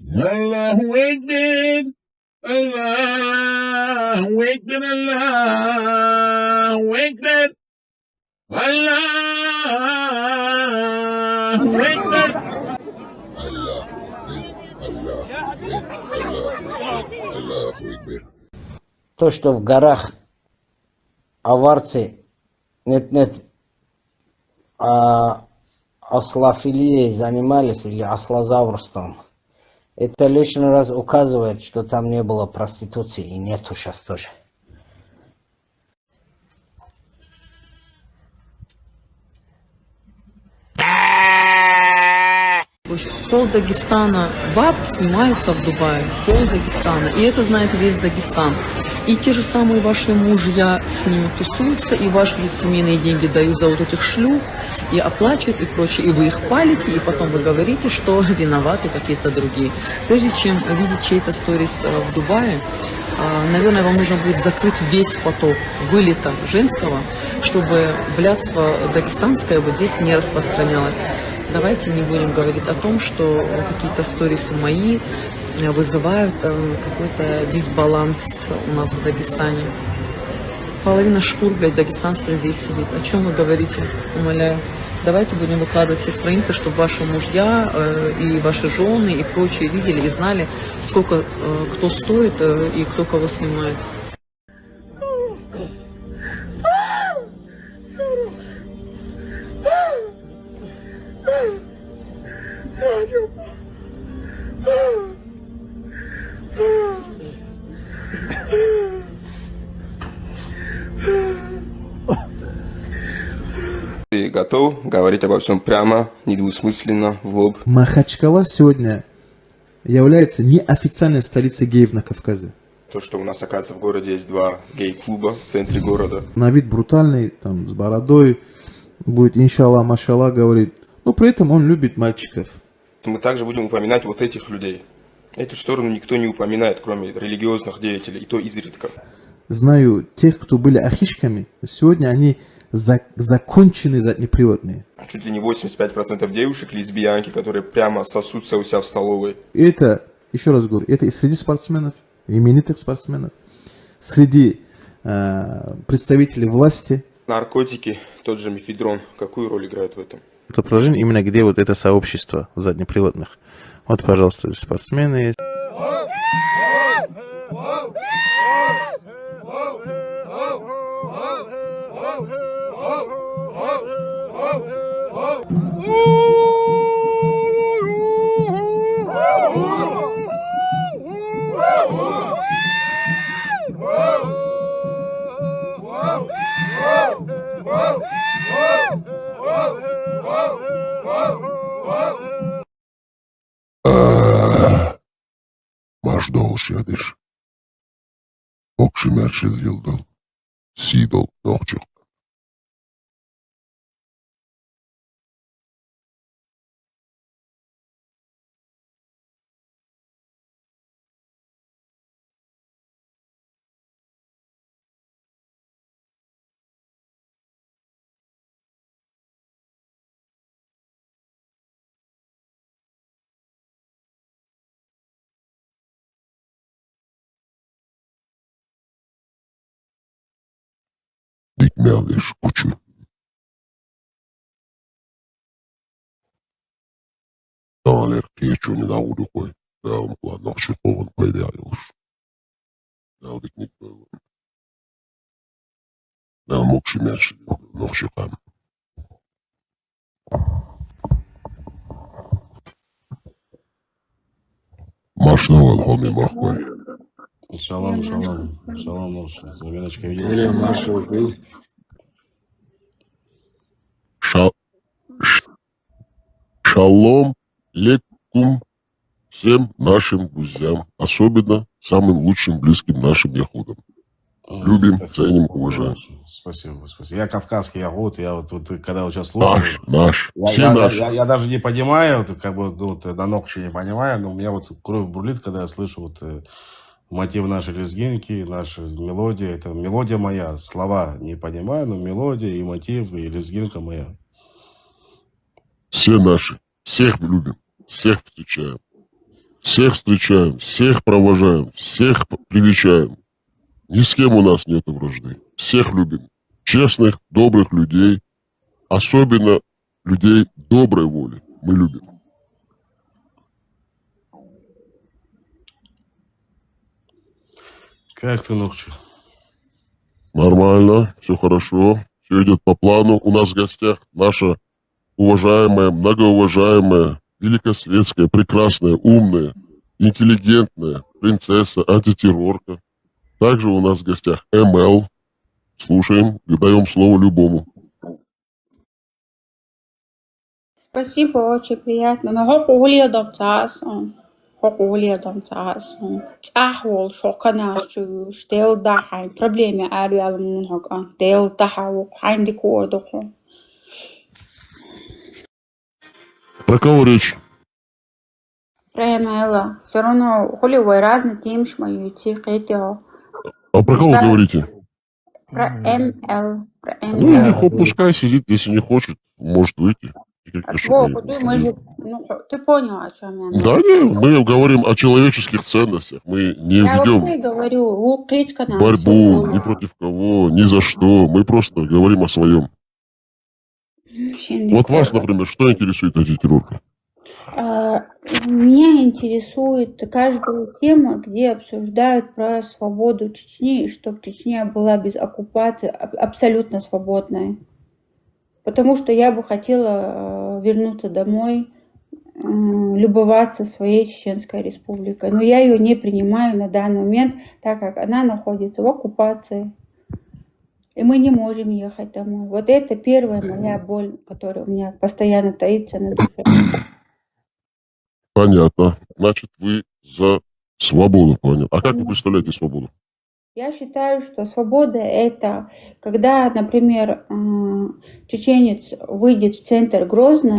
Allahu Akbar, Allahu Akbar, Allahu Akbar, Allahu Akbar. Allahu Акбар. То, что в горах аварцы, нет, ослофилией занимались или ослозаврством, это лишний раз указывает, что там не было проституции и нету сейчас тоже. Пол Дагестана баб снимаются в Дубае, пол Дагестана, и это знает весь Дагестан. И те же самые ваши мужья с ними тусуются, и ваши семейные деньги дают за вот этих шлюх, и оплачивают, и прочее, и вы их палите, и потом вы говорите, что виноваты какие-то другие. Прежде чем видеть чей-то сторис в Дубае, наверное, вам нужно будет закрыть весь поток вылета женского, чтобы блядство дагестанское вот здесь не распространялось. Давайте не будем говорить о том, что какие-то сторисы мои вызывают какой-то дисбаланс у нас в Дагестане. Половина шкур, блядь, дагестанских здесь сидит. О чем вы говорите? Умоляю. Давайте будем выкладывать все страницы, чтобы ваши мужья и ваши жены и прочие видели и знали, сколько кто стоит и кто кого снимает. Ты готов говорить обо всем прямо, недвусмысленно, в лоб? Махачкала сегодня является неофициальной столицей геев на Кавказе. То, что у нас, оказывается, в городе есть 2 гей-клуба в центре города. На вид брутальный, там, с бородой, будет иншаллах, машаллах, говорит. Но при этом он любит мальчиков. Мы также будем упоминать вот этих людей. Эту сторону никто не упоминает, кроме религиозных деятелей, и то изредка. Знаю тех, кто были ахишками, сегодня они законченные заднеприводные. Чуть ли не 85% девушек лесбиянки, которые прямо сосутся у себя в столовой. И это, еще раз говорю, это и среди спортсменов, именитых спортсменов, среди представителей власти. Наркотики, тот же мефедрон, какую роль играет в этом? Это положение именно где вот это сообщество заднеприводных. Вот, пожалуйста, спортсмены есть. Машдоуш ядыш. Окши мершил йылдал. Сидол нохчук. Dikmealış uçu. Dağlar kıyıçını da udu koy. Dağım kula nakşı kovun payda ayılış. Dağ diknik böyle. Dağ mokşi merşi nakşı kam. Машнавал хоми махвай. Шалом, шалом, шалом, Змеиночка, видели? Шалом лекум всем нашим друзьям, особенно самым лучшим близким нашим яхудам. Любим, ценим, уважаем. Спасибо, спасибо. Я кавказский яхуд, я вот когда вот сейчас слушаю... Наш, все наши. Я даже не понимаю, вот, как бы, вот, до ногти не понимаю, но у меня вот кровь бурлит, когда я слышу вот мотив нашей лезгинки, наша мелодия. Это мелодия моя, слова не понимаю, но мелодия и мотив, и лезгинка моя. Все наши, всех любим, всех встречаем. Всех встречаем, всех провожаем, всех привечаем. Ни с кем у нас нет вражды. Всех любим. Честных, добрых людей. Особенно людей доброй воли. Мы любим. Как ты, Нукчу? Нормально, все хорошо. Все идет по плану. У нас в гостях наша уважаемая, многоуважаемая, великосветская, прекрасная, умная, интеллигентная принцесса, антитеррорка. Также у нас в гостях МЛ. Слушаем и даем слово любому. Спасибо, очень приятно. Но حقوقی دام تاسون حقوقی دام تاسون أحوال شوكنا شو دل دحين проблемы أريال هكان دل دحوق عندي كوردخو. Про кого речь? Премела. Все равно хули вы разные тем шмаю идти хотел. А про кого говорите? Про МЛ. Про Ну, МЛ. пускай сидит, если не хочет, может выйти. Мы же, ну, ты понял, о чем я. Да, не, мы говорим о человеческих ценностях. Мы не Я ведем вообще говорю, борьбу ни против кого, ни за что. Мы просто говорим о своем. Вот вас, например, что интересует антитеррорка? Меня интересует каждая тема, где обсуждают про свободу Чечни, и чтобы Чечня была без оккупации абсолютно свободной. Потому что я бы хотела вернуться домой, любоваться своей Чеченской республикой. Но я ее не принимаю на данный момент, так как она находится в оккупации. И мы не можем ехать домой. Вот это первая моя боль, которая у меня постоянно таится на душе. Понятно. Значит, вы за свободу, понял. А как вы представляете свободу? Я считаю, что свобода – это когда, например, чеченец выйдет в центр Грозно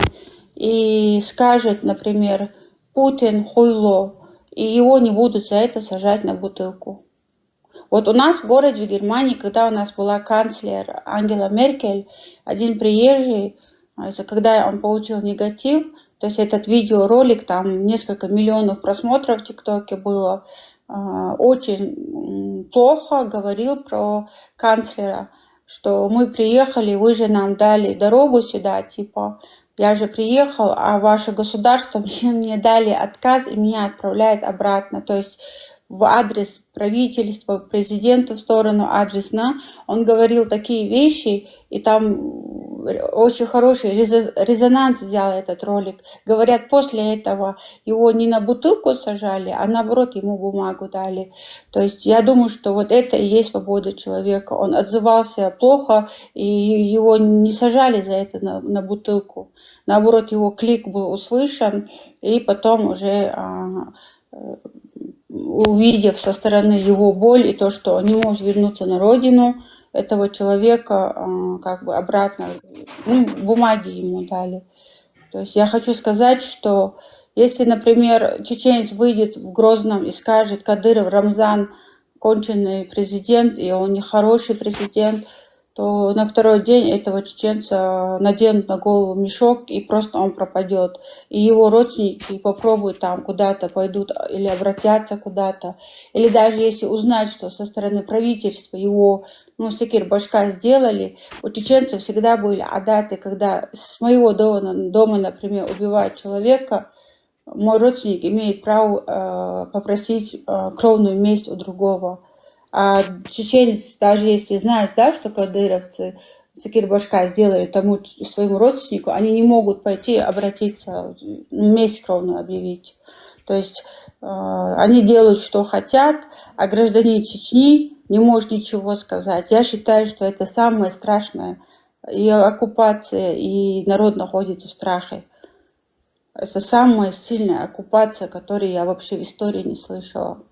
и скажет, например, Путин хуйло, и его не будут за это сажать на бутылку. Вот у нас в городе, в Германии, когда у нас была канцлер Ангела Меркель, один приезжий, когда он получил негатив, то есть этот видеоролик, там несколько миллионов просмотров в ТикТоке было, очень плохо говорил про канцлера, что мы приехали, вы же нам дали дорогу сюда, типа, я же приехал, а ваше государство мне дали отказ и меня отправляет обратно, то есть в адрес правительства, президента в сторону адресно, он говорил такие вещи, и там очень хороший резонанс взял этот ролик. Говорят, после этого его не на бутылку сажали, а наоборот ему бумагу дали. То есть я думаю, что вот это и есть свобода человека. Он отзывался плохо, и его не сажали за это на бутылку. Наоборот, его клик был услышан, и потом уже увидев со стороны его боль и то, что он не может вернуться на родину, этого человека как бы обратно, бумаги ему дали. То есть я хочу сказать, что если, например, чеченец выйдет в Грозном и скажет, Кадыров Рамзан конченый президент, и он нехороший президент, то на второй день этого чеченца наденут на голову мешок, и просто он пропадет. И его родственники попробуют там куда-то пойдут или обратятся куда-то. Или даже если узнать, что со стороны правительства его секир башка сделали, у чеченцев всегда были адаты, когда с моего дома, например, убивают человека, мой родственник имеет право попросить кровную месть у другого. А чеченец, даже если знает, да, что кадыровцы секир башка сделали тому своему родственнику, они не могут пойти обратиться, месть кровную объявить. То есть они делают, что хотят, а гражданин Чечни не может ничего сказать. Я считаю, что это самое страшное. И оккупация, и народ находится в страхе. Это самая сильная оккупация, которую я вообще в истории не слышала.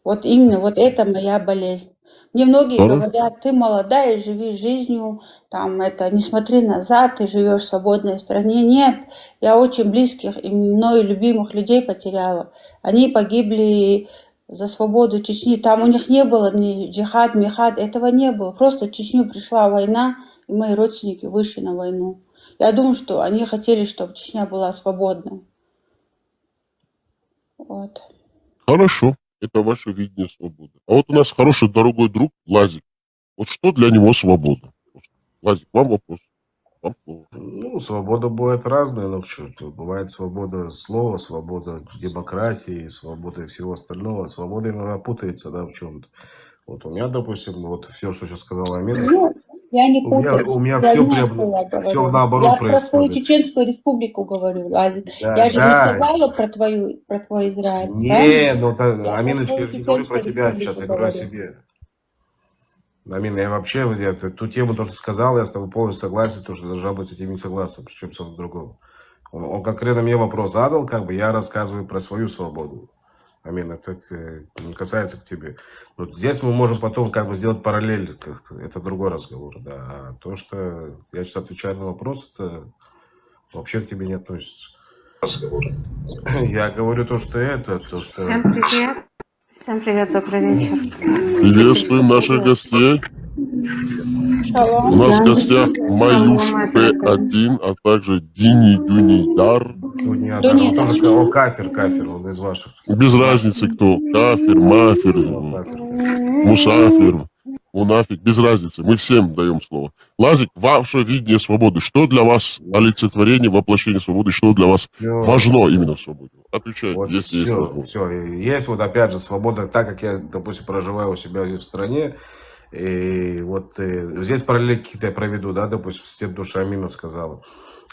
Вот именно, вот это моя болезнь. Мне многие говорят, ты молодая, живи жизнью, там это, не смотри назад, ты живешь в свободной стране. Нет, я очень близких и мною любимых людей потеряла. Они погибли за свободу Чечни. Там у них не было ни джихад, михад, этого не было. Просто в Чечню пришла война, и мои родственники вышли на войну. Я думаю, что они хотели, чтобы Чечня была свободной. Вот. Хорошо, это ваше видение свободы. А вот у нас хороший дорогой друг Лазик. Вот что для него свобода? Лазик, вам вопрос. Вам слово. Ну, свобода бывает разная, но что, бывает свобода слова, свобода демократии, свобода всего остального. Свобода иногда путается, да, в чем-то. Вот у меня, допустим, вот все, что сейчас сказала Амина, Ну, я не у меня, путаю. у меня Я все знаю, прям, что я все говорю. наоборот Я про свою происходит. Чеченскую республику говорю, Лазик. Да, Я же не да. сказала про твой Израиль, Не, правильно? ну, Я про Аминочка, я свою же не говорю про Чеченскую тебя сейчас, республику я говорю о говорю. себе. Амина, я вообще, вот я ту тему, то, что сказал, я с тобой полностью согласен, то, что должна быть с этим не согласен, причем с другого. Он конкретно мне вопрос задал, как бы я рассказываю про свою свободу. Амин, это не касается к тебе. Вот здесь мы можем потом как бы сделать параллель, это другой разговор, да. А то, что я сейчас отвечаю на вопрос, это вообще к тебе не относится. Разговор. Я говорю то, что это, то, что... Всем привет. Всем привет, добрый вечер. Приветствуем наших гостей. У нас в гостях Маюш П1, а также Дини Дюнидар. Он тоже он кафир, он из ваших. Без разницы кто. Кафир, мафир, мусафир, мунафик. Без разницы. Мы всем даем слово. Лазик, ваше видение свободы. Что для вас олицетворение, воплощение свободы? Что для вас важно именно в свободе? Отвечайте, Вот если есть возможность. все. Есть вот опять же свобода, так как я, допустим, проживаю у себя здесь в стране. И вот здесь параллели какие-то я проведу, да, допустим, с тем, что Амина сказала,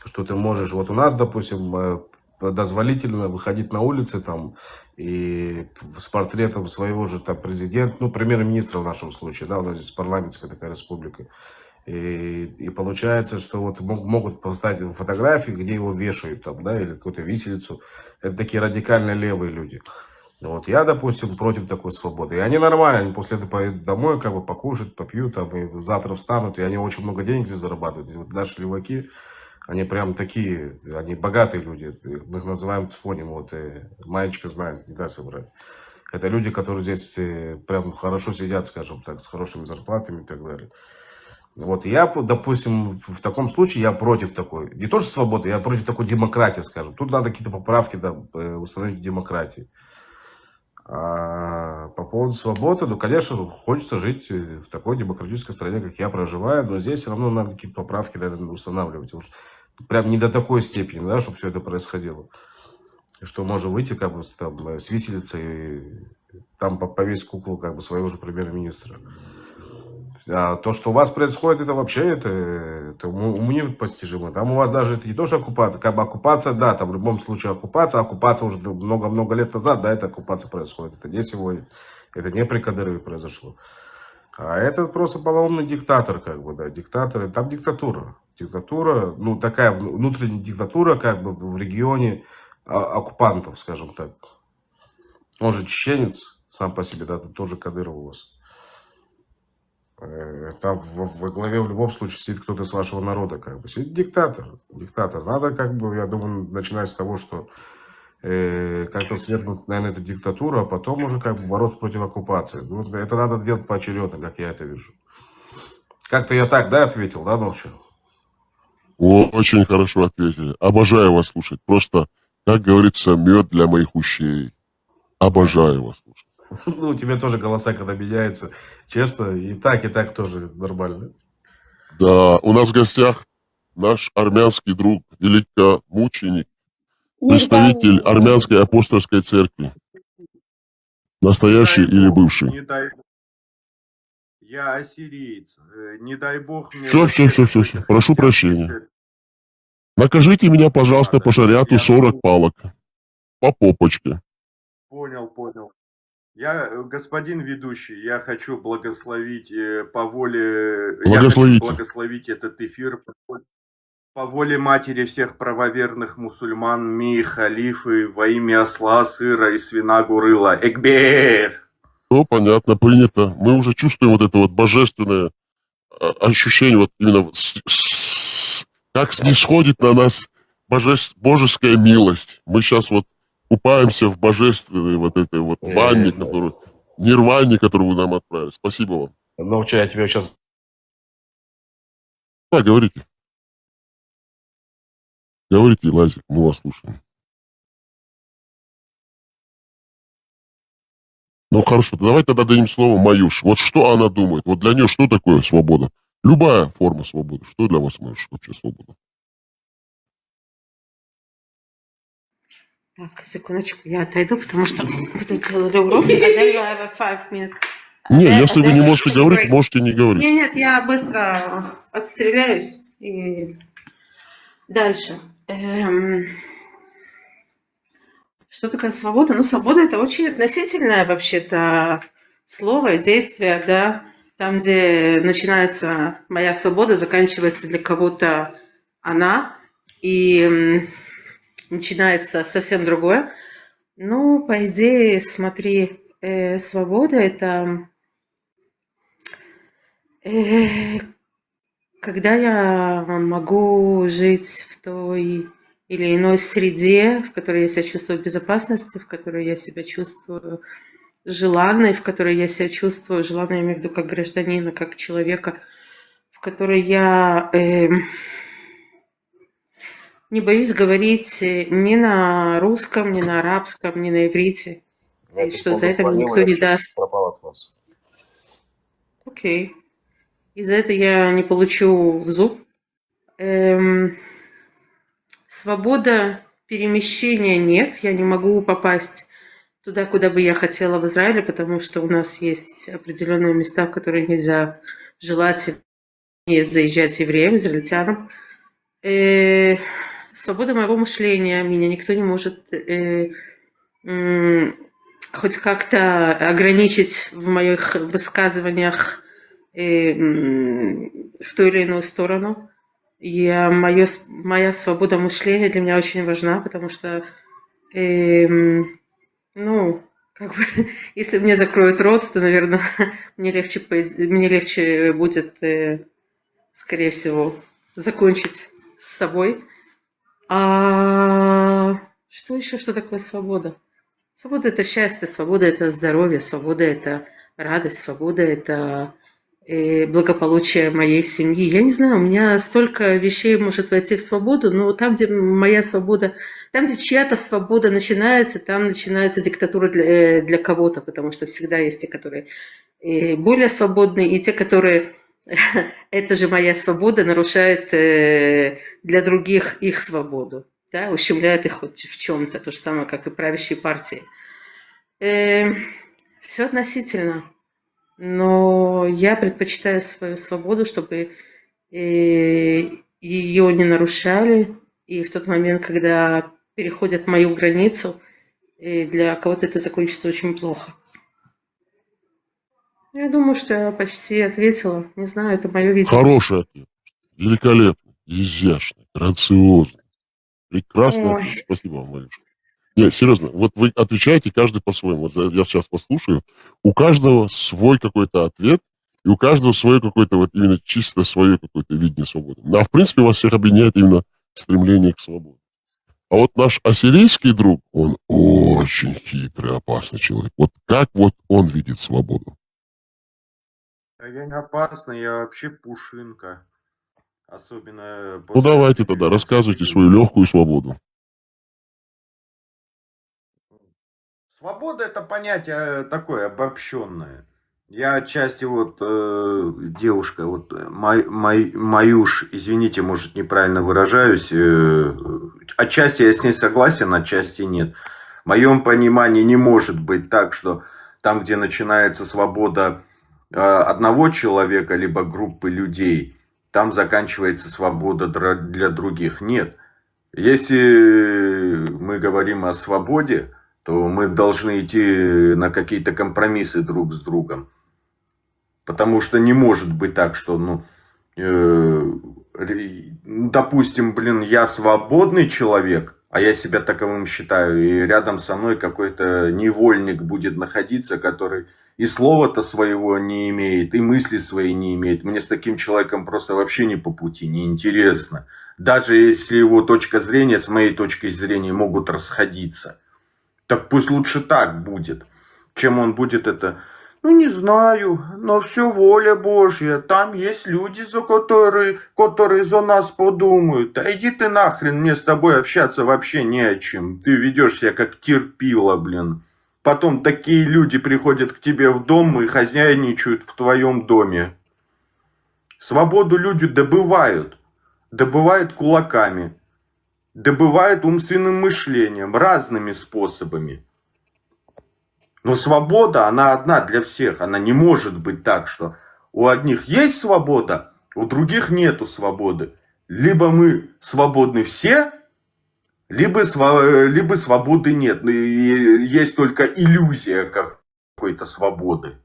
что ты можешь, вот у нас, допустим, дозволительно выходить на улицы там и с портретом своего же там президента, ну, премьер-министра в нашем случае, да, у нас здесь парламентская такая республика. И получается, что вот могут поставить фотографии, где его вешают там, да, или какую-то виселицу. Это такие радикально левые люди. Вот я, допустим, против такой свободы. И они нормально, они после этого поедут домой, как бы покушают, попьют, там, и завтра встанут, и они очень много денег здесь зарабатывают. И вот наши леваки, они прям такие, они богатые люди. Мы их называем цфоним, вот, Маечка знает, не даст собрать. Это люди, которые здесь прям хорошо сидят, скажем так, с хорошими зарплатами и так далее. Вот я, допустим, в таком случае я против такой, не то что свободы, я против такой демократии, скажем. Тут надо какие-то поправки установить в демократии. А по поводу свободы, ну, конечно, хочется жить в такой демократической стране, как я проживаю, но здесь все равно надо какие-то поправки, наверное, устанавливать. Потому что прям не до такой степени, да, чтобы все это происходило. Что можно выйти как бы там с виселицы и там повесить куклу как бы своего же премьер-министра. А то, что у вас происходит, это вообще это уму непостижимо. Там у вас даже это не то, что оккупация, как бы оккупация, да, там в любом случае оккупация уже много-много лет назад, да, эта оккупация происходит. Это не сегодня, это не при Кадырове произошло. А это просто полоумный диктатор, как бы, да, диктатор, там диктатура. Диктатура, ну, такая внутренняя диктатура, как бы, в регионе оккупантов, скажем так. Он же чеченец сам по себе, да, это тоже Кадыров у вас. Там во главе в любом случае сидит кто-то с вашего народа, как бы. Сидит диктатор. Диктатор. Надо, как бы, я думаю, начинать с того, что как-то свергнуть, наверное, эту диктатуру, а потом уже как бы бороться против оккупации. Ну, это надо делать поочередно, как я это вижу. Как-то я так, да, ответил, да, ночью? Очень хорошо ответили. Обожаю вас слушать. Просто, как говорится, мед для моих ушей. Обожаю вас слушать. Ну, у тебя тоже голоса, когда меняются, честно, и так тоже нормально. Да, у нас в гостях наш армянский друг, великомученик, представитель армянской апостольской церкви. Настоящий или бывший? Не дай бог. Я ассириец. Не дай бог мне... Все. Прошу прощения. Накажите меня, пожалуйста, по шариату 40 палок. По попочке. Понял. Я, господин ведущий, я хочу благословить по воле... Благословите. Я хочу благословить этот эфир по воле матери всех правоверных мусульман, халифы, во имя осла, сыра и свина Гурыла. Экбер! Ну, понятно, принято. Мы уже чувствуем вот это вот божественное ощущение, вот именно как снисходит на нас божеская милость. Мы сейчас вот купаемся в божественной вот этой вот ванне, нирване, которую вы нам отправили. Спасибо вам. Ну, я тебе сейчас... Да, говорите. Говорите, Лазик, мы вас слушаем. Ну хорошо, давай тогда дадим слово Маюш. Вот что она думает? Вот для нее что такое свобода? Любая форма свободы. Что для вас, Маюш, вообще свобода? Так, секундочку, я отойду, потому что вы тут делали урок. And then you have a 5 minutes. Не, And если вы не then можете take a говорить, break. можете не говорить. Нет, я быстро отстреляюсь и дальше. Что такое свобода? Ну, свобода – это очень относительное вообще-то слово и действие, да. Там, где начинается моя свобода, заканчивается для кого-то она, и начинается совсем другое. Ну, по идее, смотри, свобода – это когда я могу жить в той или иной среде, в которой я себя чувствую в безопасности, в которой я себя чувствую желанной, в которой я себя чувствую желанной, я имею в виду, как гражданина, как человека, в которой я не боюсь говорить ни на русском, ни на арабском, ни на иврите. И что за это мне никто не даст. Пропал от вас. Окей. И за это я не получу в зуб. Свобода перемещения нет. Я не могу попасть туда, куда бы я хотела в Израиле, потому что у нас есть определенные места, в которые нельзя желательно заезжать евреям, израильтянам. Свобода моего мышления. Меня никто не может хоть как-то ограничить в моих высказываниях в ту или иную сторону. Моя свобода мышления для меня очень важна, потому что, ну, как бы, если мне закроют рот, то, наверное, мне легче будет, скорее всего, закончить с собой. А что еще, что такое свобода? Свобода – это счастье, свобода – это здоровье, свобода – это радость, свобода – это благополучие моей семьи. Я не знаю, у меня столько вещей может войти в свободу, но там, где моя свобода, там, где чья-то свобода начинается, там начинается диктатура для кого-то, потому что всегда есть те, которые более свободные, и те, которые это же моя свобода нарушает для других их свободу, да, ущемляет их хоть в чем-то, то же самое, как и правящие партии. Все относительно. Но я предпочитаю свою свободу, чтобы ее не нарушали. И в тот момент, когда переходят мою границу, для кого-то это закончится очень плохо. Я думаю, что я почти ответила. Не знаю, это мое видение. Хороший ответ. Великолепный, изящный, грациозный. Прекрасный ответ. Спасибо вам, Марюша. Нет, серьезно, вот вы отвечаете каждый по-своему. Вот я сейчас послушаю. У каждого свой какой-то ответ, и у каждого свое какое-то вот именно чисто свое какое-то видение свободы. А в принципе вас всех объединяет именно стремление к свободе. А вот наш ассирийский друг, он очень хитрый, опасный человек. Вот как вот он видит свободу? Да я не опасный, я вообще пушинка. Особенно... Ну давайте тогда, рассказывайте свою легкую свободу. Свобода — это понятие такое обобщенное. Я отчасти вот девушка, вот Маюш, извините, может неправильно выражаюсь, отчасти я с ней согласен, отчасти нет. В моем понимании не может быть так, что там, где начинается свобода одного человека, либо группы людей, там заканчивается свобода для других. Нет. Если мы говорим о свободе, то мы должны идти на какие-то компромиссы друг с другом. Потому что не может быть так, что, допустим, я свободный человек, а я себя таковым считаю, и рядом со мной какой-то невольник будет находиться, который и слова-то своего не имеет, и мысли свои не имеет. Мне с таким человеком просто вообще не по пути, неинтересно. Даже если его точка зрения с моей точкой зрения могут расходиться. Так пусть лучше так будет, чем он будет это... не знаю, но все воля Божья. Там есть люди, которые за нас подумают. Да иди ты нахрен, мне с тобой общаться вообще не о чем. Ты ведешь себя как терпила, блин. потом такие люди приходят к тебе в дом и хозяйничают в твоем доме. Свободу люди добывают. Добывают кулаками. Добывают умственным мышлением. Разными способами. Но свобода, она одна для всех. Она не может быть так, что у одних есть свобода, у других нету свободы. Либо мы свободны все, либо свободы нет. И есть только иллюзия какой-то свободы.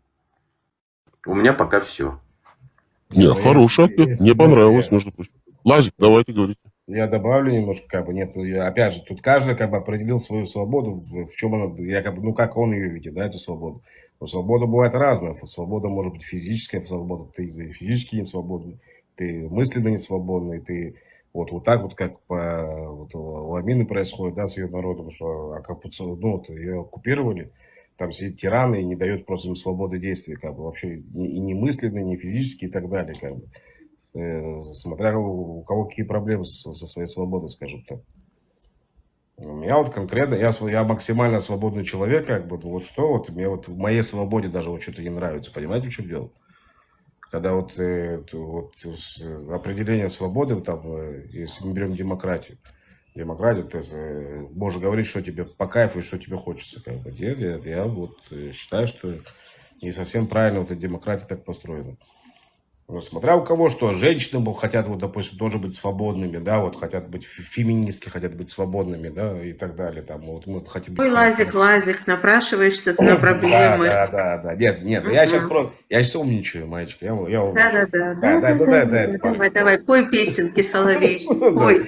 У меня пока все. Не, хороший ответ. Мне понравилось, между прочим. Лазик, давайте говорите. Я добавлю немножко, как бы, нет, опять же, тут каждый, как бы, определил свою свободу, в чем она, я, как бы, ну, как он ее видит, да, эту свободу. Но свобода бывает разная. Свобода может быть физическая свобода, ты физически не свободный, ты мысленно не свободный, ты вот так вот, как у Амины происходит, да, с ее народом, что ее оккупировали, там сидят тираны и не дают просто им свободы действий, как бы, вообще, и не мысленно, не физически и так далее, как бы. Смотря у кого какие проблемы со своей свободой, скажем так. У меня вот конкретно, я максимально свободный человек, как бы, вот что, вот мне вот в моей свободе даже вот что-то не нравится, понимаете, в чем дело? Когда вот определение свободы, там, если мы берем демократию, ты можешь говорить, что тебе по кайфу и что тебе хочется. Как бы. Я вот считаю, что не совсем правильно вот эта демократия так построена. Ну, смотря у кого что, женщины хотят, вот, допустим, тоже быть свободными, да, вот хотят быть феминистки, хотят быть свободными, да, и так далее. Там, вот, мы хотим быть Лазик, напрашиваешься ты на проблемы. Да. Нет, я сейчас умничаю, мальчик. Я умничаю. Давай, пой песенки, соловей.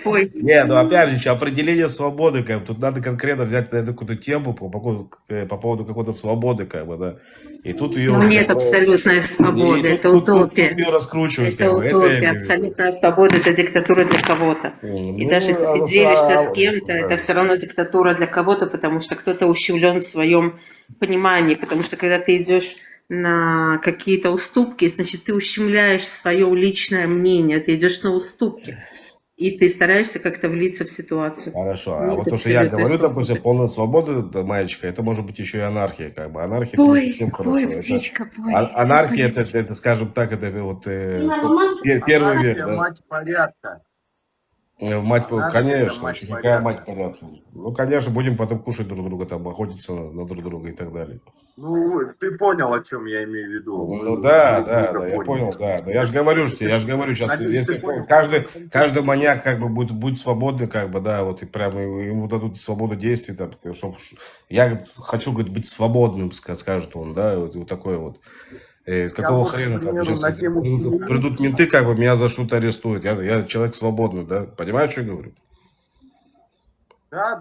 Пой. Не, ну опять же, определение свободы, как бы, тут надо конкретно взять какую-то тему по поводу какой-то свободы, как бы, да. И тут ее... Ну, нет абсолютной свободы, это утопия. Раскручивать. Это утопия, абсолютная свобода, это диктатура для кого-то. И даже если ты делишься с кем-то, это все равно диктатура для кого-то, потому что кто-то ущемлен в своем понимании, потому что когда ты идешь на какие-то уступки, значит, ты ущемляешь свое личное мнение, ты идешь на уступки. И ты стараешься как-то влиться в ситуацию. Хорошо. А вот то, что я говорю, допустим, полная свобода, маечка, это может быть еще и анархия, как бы. Анархия это не совсем хорошо. Птичка, анархия, это, скажем так, это вот первый век. Да? Мать порядка. Конечно, еще какая мать порядка. Ну, конечно, будем потом кушать друг друга, там, охотиться на друг друга и так далее. Ну, ты понял, о чем я имею в виду. Ну да, я понял, да. Но я же говорю сейчас, если каждый маньяк как бы будет свободный, как бы, да, вот и прямо ему дадут свободу действий, там, чтобы я хочу, говорит, быть свободным, скажет он, да, вот такой вот. Какого хрена там сейчас придут менты, как бы меня за что-то арестуют. Я человек свободный, да, понимаешь, что я говорю? Да.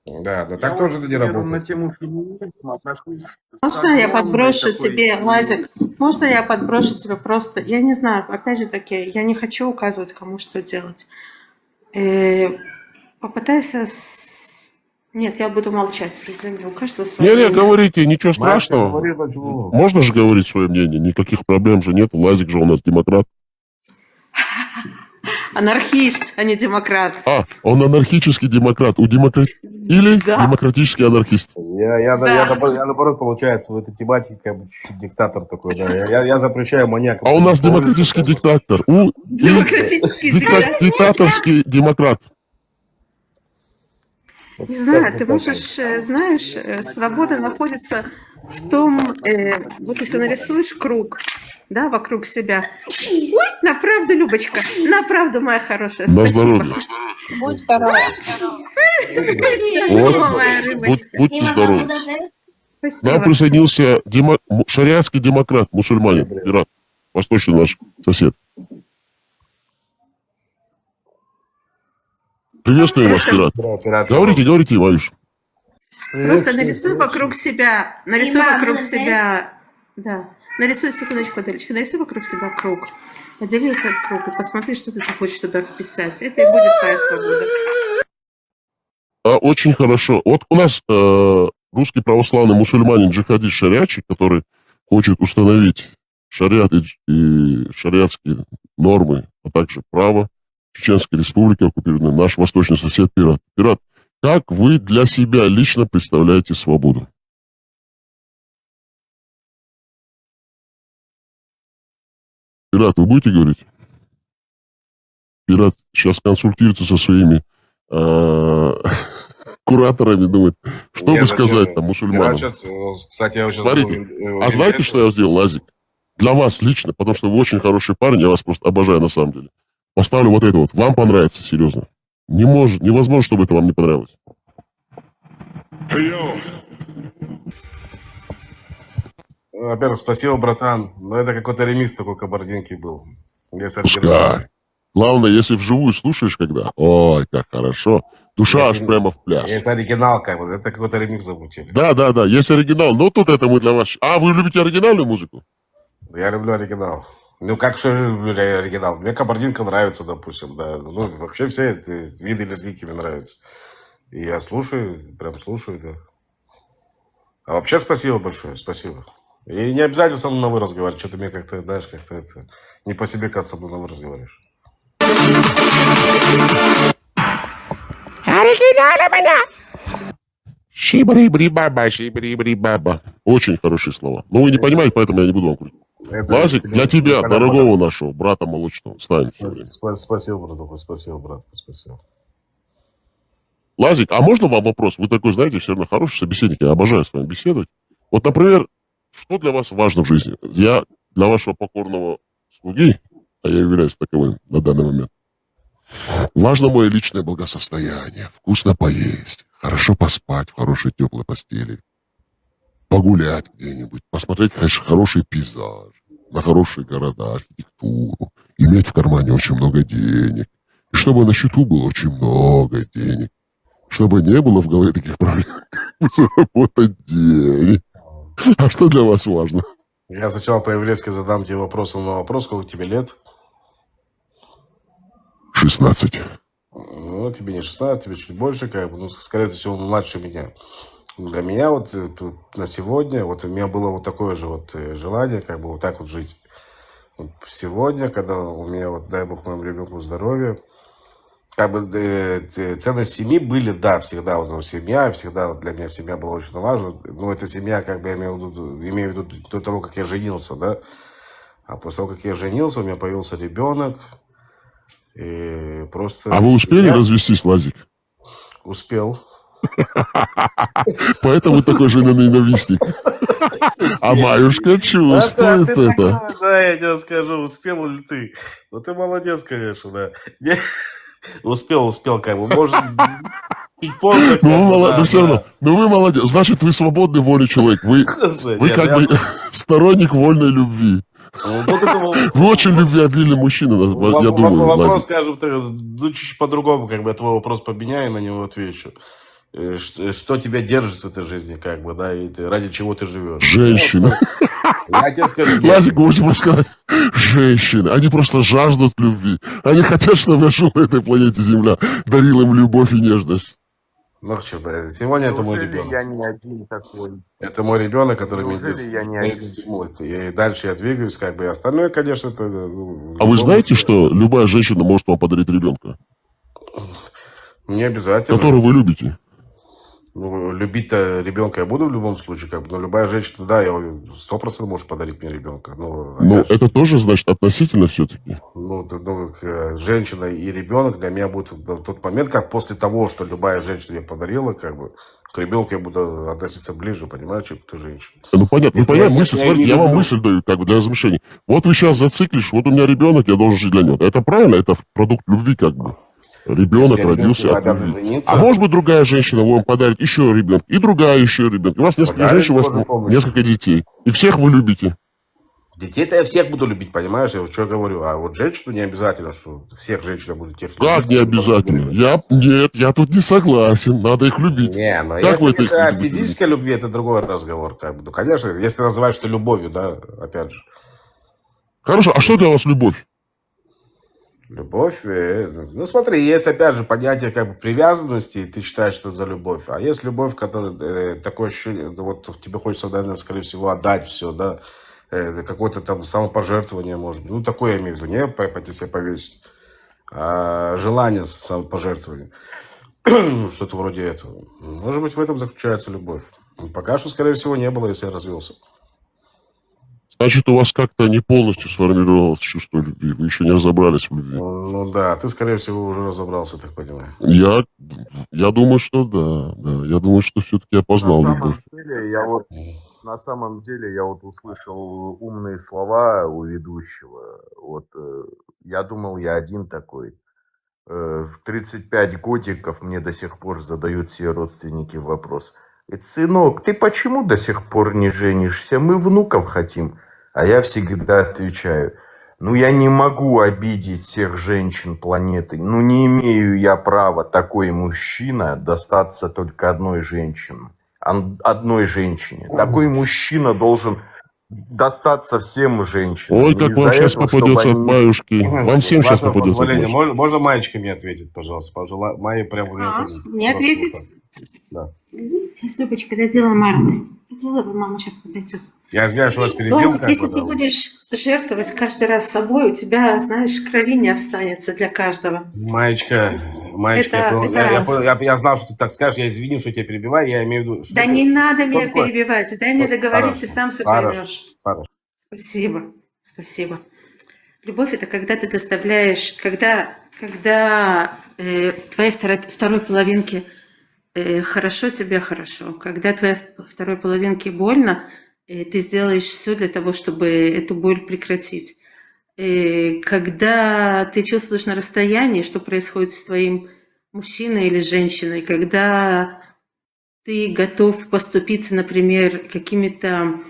Да, так тоже это не работает. На тему феминизма отношусь. Можно я подброшу тебе, Лазик? Можно я подброшу тебе просто? Я не знаю, опять же таки, я не хочу указывать, кому что делать. Попытайся... Нет, я буду молчать. У каждого свое Не, говорите, ничего страшного. Можно же говорить свое мнение, никаких проблем же нет. Лазик же у нас демократ. Анархист, а не демократ. Он анархический демократ. Или демократический анархист. Я наоборот, получается, в этой тематике как бы чуть-чуть диктатор такой, да. Я запрещаю маньяка. А у нас демократический диктатор. Диктаторский демократ. Не знаю, ты можешь, знаешь, свобода находится в том, вот если нарисуешь круг, да, вокруг себя. Ой, на правду, Любочка, на правду, моя хорошая, спасибо. На здоровье. Будь здорова. Будьте здоровы. Спасибо. К нам присоединился шариатский демократ, мусульманин, пират, восточный наш сосед. Приветствую вас, пират. Говорите, Мариш. Просто нарисуй вокруг себя, да, нарисуй, секундочку, Аделечка, нарисуй вокруг себя круг, подели этот круг и посмотри, что ты захочешь туда вписать. Это и будет твоя свобода. Очень хорошо. Вот у нас русский православный мусульманин джихадист шариатчик, который хочет установить шариат и шариатские нормы, а также право Чеченской Республики, оккупированной, наш восточный сосед пират. Пират, как вы для себя лично представляете свободу? Пират, вы будете говорить? Пират сейчас консультируется со своими кураторами, думает, что бы сказать там мусульманам. Кстати, я очень Смотрите, а знаете, что я сделал, Лазик? Для вас лично, потому что вы очень хороший парень, я вас просто обожаю на самом деле. Поставлю вот это вот. Вам понравится, серьезно. Невозможно, чтобы это вам не понравилось. Во-первых, спасибо, братан. Но это какой-то ремикс такой кабардинки был. Пускай. Главное, если вживую слушаешь когда, ой, как хорошо. Душа аж прямо в пляс. Есть оригинал, как бы, это какой-то ремикс замутили. Да, есть оригинал, но тут это мы для вас... А, вы любите оригинальную музыку? Я люблю оригинал. Ну, как что я люблю оригинал? Мне кабардинка нравится, допустим, да. Ну, вообще все виды лесбийки мне нравятся. И я слушаю, прям слушаю, да. А вообще спасибо большое, спасибо. И не обязательно со мной на вы разговаривать. Что-то мне как-то, знаешь, как-то это... Не по себе, как со мной на вы разговариваешь. Шибри-бри-баба, шибри-бри-баба. Очень хорошие слова. Но вы не понимаете, поэтому я не буду вам говорить. Лазик, для тебя, дорогого нашего брата молочного, встань. Спасибо, братуха, спасибо, брат, спасибо. Лазик, а можно вам вопрос? Вы такой, знаете, все равно хороший собеседник, я обожаю с вами беседовать. Вот, например, что для вас важно в жизни? Я для вашего покорного слуги, а я являюсь таковым на данный момент, важно мое личное благосостояние, вкусно поесть, хорошо поспать в хорошей теплой постели, погулять где-нибудь, посмотреть, конечно, хороший пейзаж, на хорошие города, архитектуру, иметь в кармане очень много денег, и чтобы на счету было очень много денег, чтобы не было в голове таких проблем, как заработать денег. А что для вас важно? Я сначала по-еврейски задам тебе вопросом на вопрос, сколько тебе лет? 16. Ну, тебе не 16, тебе чуть больше, как бы, ну, скорее всего, младше меня. Для меня вот на сегодня, вот у меня было вот такое же вот желание, как бы вот так вот жить. Вот сегодня, когда у меня, вот, дай бог моему ребенку здоровья, как бы ценности семьи были, да, всегда, вот, семья, всегда вот, для меня семья была очень важна. Но эта семья, как бы, я имею в виду до того, как я женился, да. А после того, как я женился, у меня появился ребенок. И просто... А вы успели развестись, Лазик? Успел. Поэтому такой женоненавистник. А Маюшка чувствует это. Да, я тебе скажу, успел ли ты? Ну, ты молодец, конечно, да. Успел, как бы, может, чуть позже. Ну, все равно, ну вы молодец. Значит, вы свободный волей человек. Вы как бы сторонник вольной любви. Вы очень любвеобильный мужчина, я думаю. Вопрос, скажем так, ну, чуть по-другому, как бы, я твой вопрос поменяю, на него отвечу. Что тебя держит в этой жизни, как бы, да, и ради чего ты живешь? Женщина. Я тебе скажу. Лазик, можете просто сказать, женщины. Они просто жаждут любви. Они хотят, чтобы я жил на этой планете Земля, дарил им любовь и нежность. Ну что, сегодня это мой ребенок. Я не один такой. Это мой ребенок, который мне дает стимул. И дальше я двигаюсь, как бы, и остальное, конечно, это... А вы знаете, что любая женщина может вам подарить ребенка? Не обязательно. Которого вы любите? Ну, любить-то ребенка я буду в любом случае, как бы, но любая женщина, да, 100% может подарить мне ребенка. Но это тоже, значит, относительно все-таки. Женщина и ребенок для меня будет в тот момент, как после того, что любая женщина мне подарила, как бы, к ребенку я буду относиться ближе, понимаешь, чем к той женщине. Ну, понятно. Вы понимаете, мысль, смотрите, я вам мысль даю, как бы, для размышления. Вот вы сейчас зациклишь, вот у меня ребенок, я должен жить для него. Это правильно? Это продукт любви, как бы. Ребенок родился от любви. А может быть, другая женщина вам подарит еще ребенка, и другая еще ребенка. У вас несколько женщин, у вас несколько детей. И всех вы любите. Детей-то я всех буду любить, понимаешь? Я вот что говорю. А вот женщину не обязательно, что всех женщин я буду тех любить. Как не обязательно? Нет, я тут не согласен. Надо их любить. Не, но если физической любви, это другой разговор. Как бы. Ну, конечно, если называешь это любовью, да, опять же. Хорошо, а что для вас любовь? Любовь, ну смотри, есть опять же понятие как бы привязанности, и ты считаешь, что это за любовь. А есть любовь, которая такое ощущение, вот тебе хочется, наверное, скорее всего, отдать все, да, какое-то там самопожертвование, может быть. Ну, такое я имею в виду, не пойти себе повесить, а желание самопожертвования. Что-то вроде этого. Может быть, в этом заключается любовь. Пока что, скорее всего, не было, если я развелся. Значит, у вас как-то не полностью сформировалось чувство любви. Вы еще не разобрались в любви. Ну да, ты, скорее всего, уже разобрался, так понимаю. Я думаю, что да. Я думаю, что все-таки я познал любовь. На самом деле я вот услышал умные слова у ведущего. Я думал, я один такой. В 35 годиков мне до сих пор задают все родственники вопрос. Говорит, сынок, ты почему до сих пор не женишься? Мы внуков хотим. А я всегда отвечаю, я не могу обидеть всех женщин планеты. Не имею я права, такой мужчина, достаться только одной женщине. Такой мужчина должен достаться всем женщинам. Ой, как вам сейчас попадется от Маюшки. Вам всем сейчас попадется от Маюшки. Можно Маечка мне ответить, пожалуйста? Майя прям... Мне ответить? Да. Сейчас, Любочка, доделала радость. Доделала, мама сейчас подойдет. Я извиняюсь, что вас перебил. Если ты будешь жертвовать каждый раз собой, у тебя, знаешь, крови не останется для каждого. Маечка, я знал, что ты так скажешь, я извини, что тебя перебиваю, я имею в виду... Да не надо меня перебивать, дай мне договорить, ты сам все поймешь. Спасибо. Любовь — это когда ты доставляешь, когда твоей второй половинке хорошо, тебе хорошо. Когда твоей второй половинке больно, ты сделаешь все для того, чтобы эту боль прекратить. Когда ты чувствуешь на расстоянии, что происходит с твоим мужчиной или женщиной, когда ты готов поступиться, например, какими-то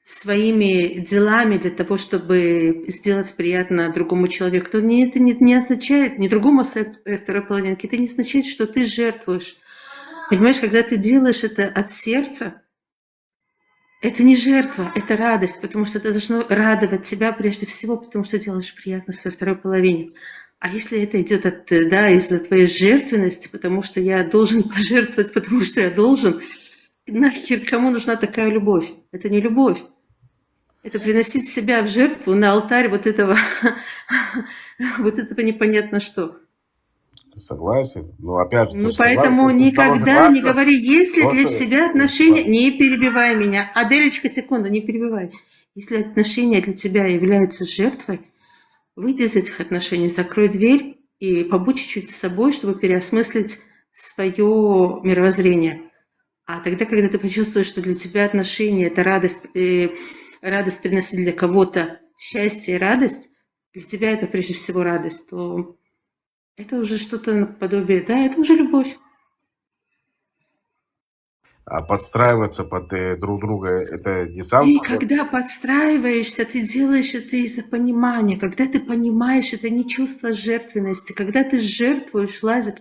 своими делами для того, чтобы сделать приятно другому человеку, то это не означает, не другому своей второй половинке, это не означает, что ты жертвуешь. Понимаешь, когда ты делаешь это от сердца, это не жертва, это радость, потому что это должно радовать тебя прежде всего, потому что делаешь приятно своей второй половине. А если это идет из-за твоей жертвенности, потому что я должен пожертвовать, потому что я должен, нахер кому нужна такая любовь? Это не любовь. Это приносить себя в жертву на алтарь вот этого непонятно что. Согласен. Опять же, поэтому никогда не говори, если для тебя отношения... Не перебивай меня. Аделечка, секунду, не перебивай. Если отношения для тебя являются жертвой, выйди из этих отношений, закрой дверь и побудь чуть-чуть с собой, чтобы переосмыслить свое мировоззрение. А тогда, когда ты почувствуешь, что для тебя отношения – это радость приносить для кого-то счастье и радость, для тебя это прежде всего радость, то это уже что-то наподобие, это уже любовь. А подстраиваться под друг друга, это не сам... И когда подстраиваешься, ты делаешь это из-за понимания. Когда ты понимаешь, это не чувство жертвенности. Когда ты жертвуешь, Лазик,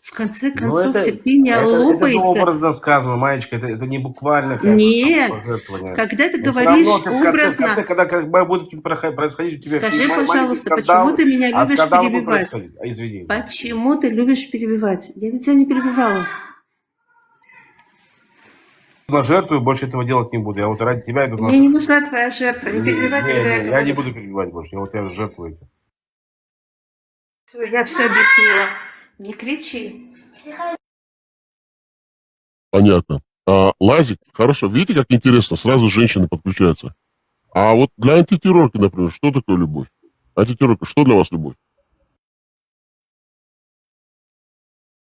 в конце концов терпение лопается. Это же образно сказано, Маечка, это не буквально как пожертвование. Когда ты говоришь образно... В конце, когда будут происходить у тебя... Скажи, пожалуйста, почему ты меня любишь перебивать? Извини. Почему ты любишь перебивать? Я ведь тебя не перебивала. На жертву, больше этого делать не буду. Я ради тебя иду на жертву. Мне не нужна твоя жертва, не перебивай, когда я говорю. Не буду перебивать больше, я тебя жертвую. Все, я все объяснила. Не кричи. Понятно. Лазик, хорошо. Видите, как интересно? Сразу женщины подключаются. А вот для антитеррорки, например, что такое любовь? Антитеррорка, что для вас любовь?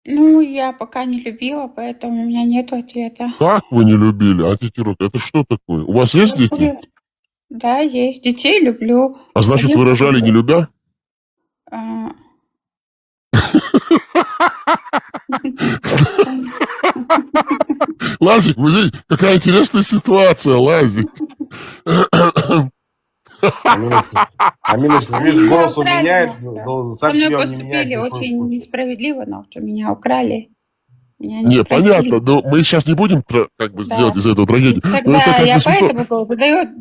Я пока не любила, поэтому у меня нет ответа. Как вы не любили антитеррорка? Это что такое? У вас есть дети? Да, есть. Детей люблю. А значит, вы рожали не любя? Лазик, вы видите, какая интересная ситуация, Лазик. Аминочка, видишь, голос он меняет, сам себя он не меняет. Очень несправедливо, но что меня украли. Не, понятно, но мы сейчас не будем сделать из этого трагедию. Тогда я поэтому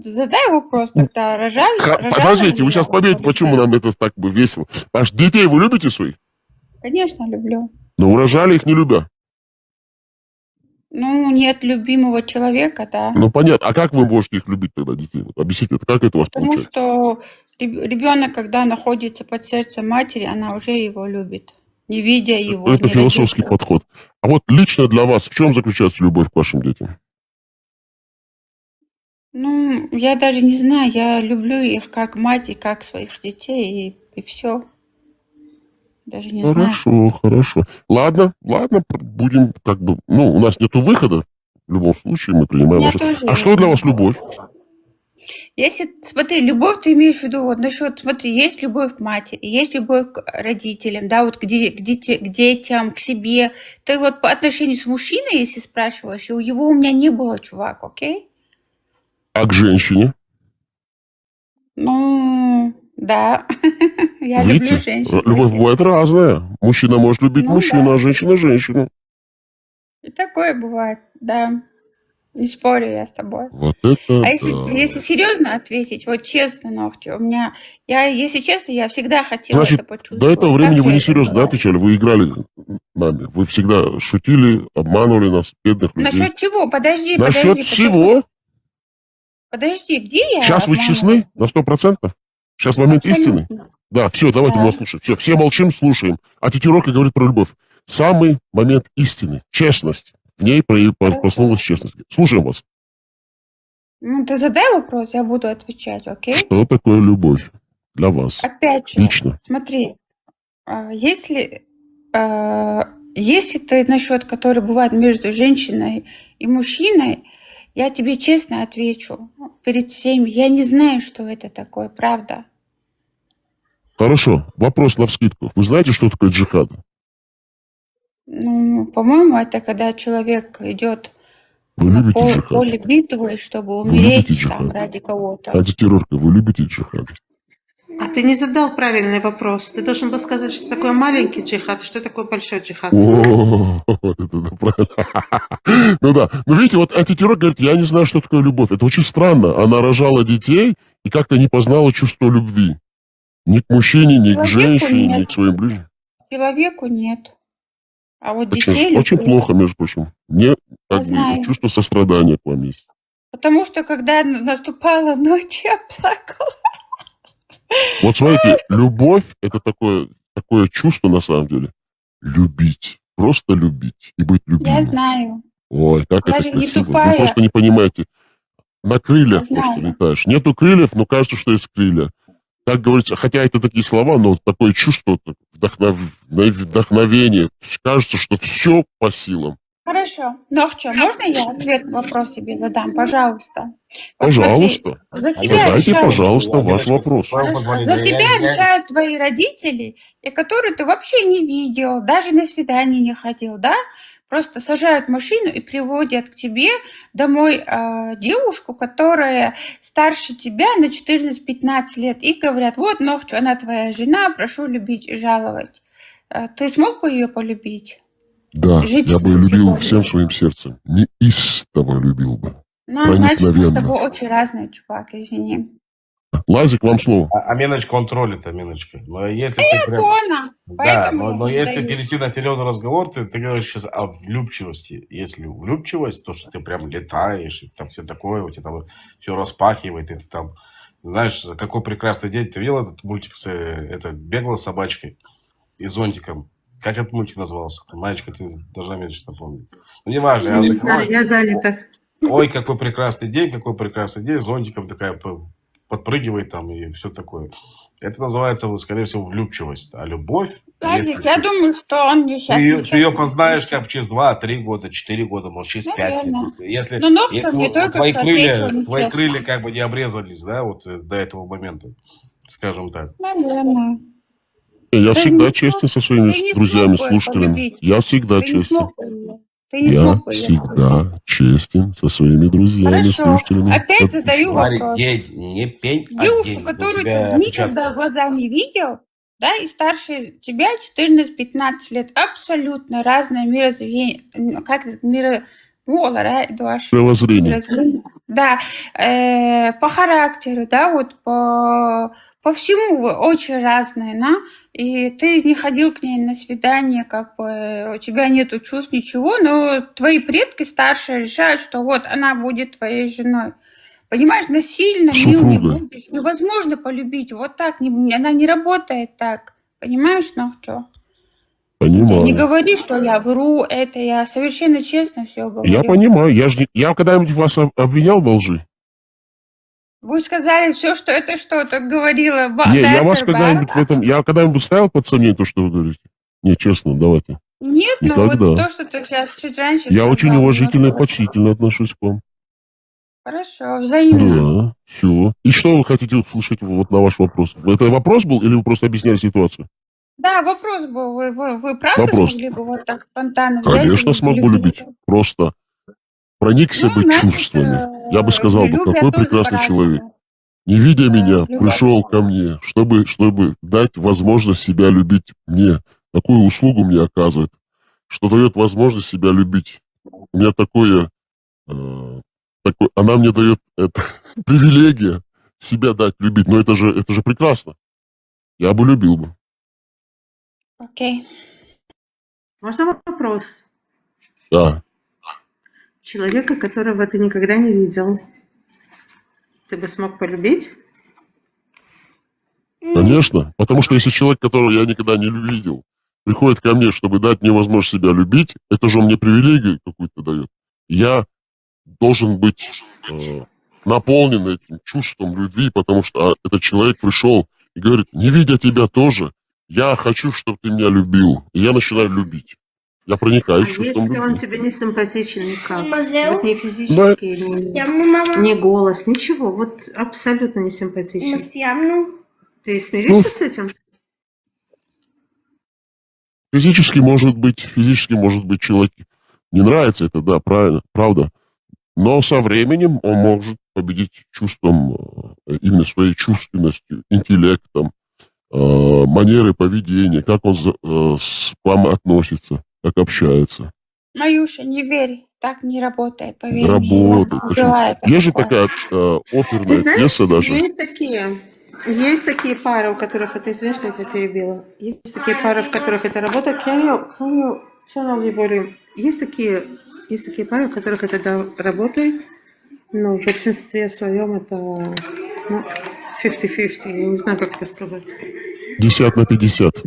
задай вопрос, тогда рожали? Подождите, вы сейчас поймете, почему нам это так весело. Потому что детей вы любите своих? Конечно, люблю. Но урожали их не любя. Нет любимого человека, да. Понятно. А как вы можете их любить тогда, детей? Объясните, как это у вас получается? Потому что ребенок, когда находится под сердцем матери, она уже его любит, не видя его. Это философский подход. А вот лично для вас, в чем заключается любовь к вашим детям? Ну, я даже не знаю, я люблю их как мать и как своих детей, и все. Даже не знаю. Хорошо, хорошо. Ладно, ладно, будем как бы... Ну, у нас нету выхода. В любом случае мы У принимаем меня ваше... тоже А что для вас любовь? Если, смотри, любовь ты имеешь в виду, вот насчет, смотри, есть любовь к матери, есть любовь к родителям, да, вот к детям, к себе. Ты вот по отношению с мужчиной, если спрашиваешь, и его у меня не было, чувак, окей? А к женщине? Ну, да, я люблю Видите, женщин. любовь бывает разная. Мужчина может любить Ну мужчину, да, а женщина женщину. и такое бывает, да. Не спорю я с тобой. Вот это А если да. серьезно ответить, вот честно, Ногти, у меня, если честно, я всегда хотела Значит, это до почувствовать. этого времени Как вы же не это серьезно, да, бывает? отвечали? Вы играли нами. Вы всегда шутили, обманывали нас, бедных людей. Насчет чего? Подожди, Насчет всего. подожди, где я Сейчас вы обманываю? честны на 100%? Сейчас момент истины? Абсолютно. Да, все, давайте мы Да. вас слушаем. Все молчим, слушаем. А Тетирока говорит про любовь. Самый момент истины. Честность. В ней проснулась честность. Слушаем вас. Ну, ты задай вопрос, я буду отвечать, окей? Что такое любовь для вас? Опять же, Лично. смотри, если ты насчет, который бывает между женщиной и мужчиной, я тебе честно отвечу перед всеми. Я не знаю, что это такое, правда. Хорошо. Вопрос навскидку. Вы знаете, что такое джихад? Ну, по-моему, это когда человек идет Вы на любите джихад? поле битвы, чтобы Вы любите умереть там джихад? ради кого-то. А Тетирорка, вы любите джихад? А ты не задал правильный вопрос. Ты должен был сказать, что такое маленький джихад, и что такое большой джихад. О, вот это да, правильно. Ну да. Ну видите, вот Тетирорка говорит, я не знаю, что такое любовь. Это очень странно. Она рожала детей и как-то не познала чувство любви. Ни к мужчине, ни к Человеку женщине, ни нет. к своим ближним. Человеку нет. А вот детей Очень люблю. плохо, между прочим. Мне Я как бы знаю. чувство сострадания к вам есть. Потому что когда наступала ночь, я плакала. Вот смотрите, любовь — это такое чувство, на самом деле. Любить. Просто любить и быть Я любимым. знаю. Ой, как Я это же не красиво. Вы тупая. просто не понимаете. На Я крыльях просто знаю. летаешь. Нету крыльев, но кажется, что есть крылья. Как говорится, хотя это такие слова, но вот такое чувство, вдохновение. Кажется, что все по силам. Хорошо. Нохчо, можно я вопрос тебе задам? Пожалуйста. Вот смотри, Пожалуйста. за тебя Задайте, решают... пожалуйста, ваш вопрос. Хорошо. За тебя решают твои родители, и которые ты вообще не видел, даже на свидание не ходил, да? Просто сажают в машину и приводят к тебе домой девушку, которая старше тебя на 14-15 лет, и говорят, вот, Нохчо, она твоя жена, прошу любить и жаловать. Ты смог бы ее полюбить? Да, Жить я с бы ней любил сегодня? всем своим сердцем. Неистово любил бы. Ну, значит, мы с Проникновенно. тобой очень разные, чувак, извини. Лазик, вам слово. Миночка, он троллит, Миночка. Но если Да ты я прям... поняла, Да, поэтому я но не если сдаюсь. перейти на серьезный разговор, ты говоришь сейчас о влюбчивости. Если влюбчивость, то, что ты прям летаешь, и там все такое, у тебя там все распахивает, и ты там... Знаешь, какой прекрасный день. Ты видел этот мультик с беглой собачкой и зонтиком? Как этот мультик назывался? Маечка, ты должна мне что-то напомнить. Ну, неважно. Я не знаю, я занята. Ой, какой прекрасный день, зонтиком такая подпрыгивает там и все такое. Это называется, скорее всего, влюбчивость. А любовь... Лазик, я думаю, что он мне сейчас Ты ее познаешь как через 2-3 года, 4 года, может, через 5 лет. Наверное. Если Но Нохчо мне вот только твои что ответил твои нечестно. крылья как бы не обрезались, да, вот до этого момента, скажем так. Наверное. Я Ты всегда не честен смог- со своими ты не друзьями, смог бы слушателями. полюбить. Я всегда Ты не честен. смог бы ее. Ты не Я смог бы ее полюбить. всегда честен со своими друзьями, Хорошо. слушателями. Опять задаю Смотри, вопрос. день, не пень, а Девушку, день. Вот которую тебя ты отпечаток. никогда в глаза не видел, да, и старше тебя 14-15 лет. Абсолютно разное мировоззрение. Как Мировоззрение. мировоззрение. Да, по характеру, да, вот по всему вы очень разные, да, и ты не ходил к ней на свидание, как бы у тебя нету чувств, ничего, но твои предки старшие решают, что вот она будет твоей женой. Понимаешь, насильно мил не Супруга. будешь, невозможно полюбить, вот так, она не работает так, понимаешь, Нохчо? Не Понимаю. говори, что я вру, это я совершенно честно все говорю. Я понимаю. Я когда-нибудь вас обвинял во лжи? Вы сказали все, что это что-то говорила. Не, я вас Бацер когда-нибудь в Барба. этом... Я когда-нибудь ставил под сомнение то, что вы говорите? Не, честно, давайте. Нет, ну вот Никогда. то, что ты сейчас чуть раньше Я очень сказал, уважительно и немножко. почтительно отношусь к вам. Хорошо, взаимно. Да, все. И что вы хотите услышать вот на ваш вопрос? Это вопрос был или вы просто объясняли ситуацию? Да, вопрос был. Вы правда Вопрос. смогли бы вот так спонтанно взять Конечно, и смогу любить. Просто проникся Ну, бы значит, чувствами. Я бы сказал бы, любят какой тоже прекрасный по-разному. человек. Не видя меня, любят. пришел ко мне, чтобы дать возможность себя любить мне. Такую услугу мне оказывает, что дает возможность себя любить. У меня она мне дает это привилегия себя дать любить. Но это же прекрасно. Я бы любил бы. Окей. Можно вопрос? Да. Человека, которого ты никогда не видел, ты бы смог полюбить? Конечно. Потому что если человек, которого я никогда не видел, приходит ко мне, чтобы дать мне возможность себя любить, это же он мне привилегию какую-то дает. Я должен быть наполнен этим чувством любви, потому что этот человек пришел и говорит, не видя тебя тоже, я хочу, чтобы ты меня любил. И я начинаю любить. Я проникаюсь чувством Если он любви. тебе не симпатичен никак, Мазел? вот ни физически, Мама. ни голос, ничего, вот абсолютно не симпатичен. Мастьямну. Ты смиришься с этим? Физически может быть человек не нравится это, да, правильно, правда. Но со временем он может победить чувством, именно своей чувственностью, интеллектом, манерой поведения, как он к вам относится, как общается. Маюша, не верь, так не работает, поверь мне. Работает. Бывает Есть же такое. такая Ты оперная знаешь, пьеса даже. есть такие пары, у которых это, извини, что я тебя перебила. Есть такие пары, в которых это работает. Есть такие пары, в которых это работает, но в большинстве своем это 50-50, я не знаю, как это сказать. 50 на 50.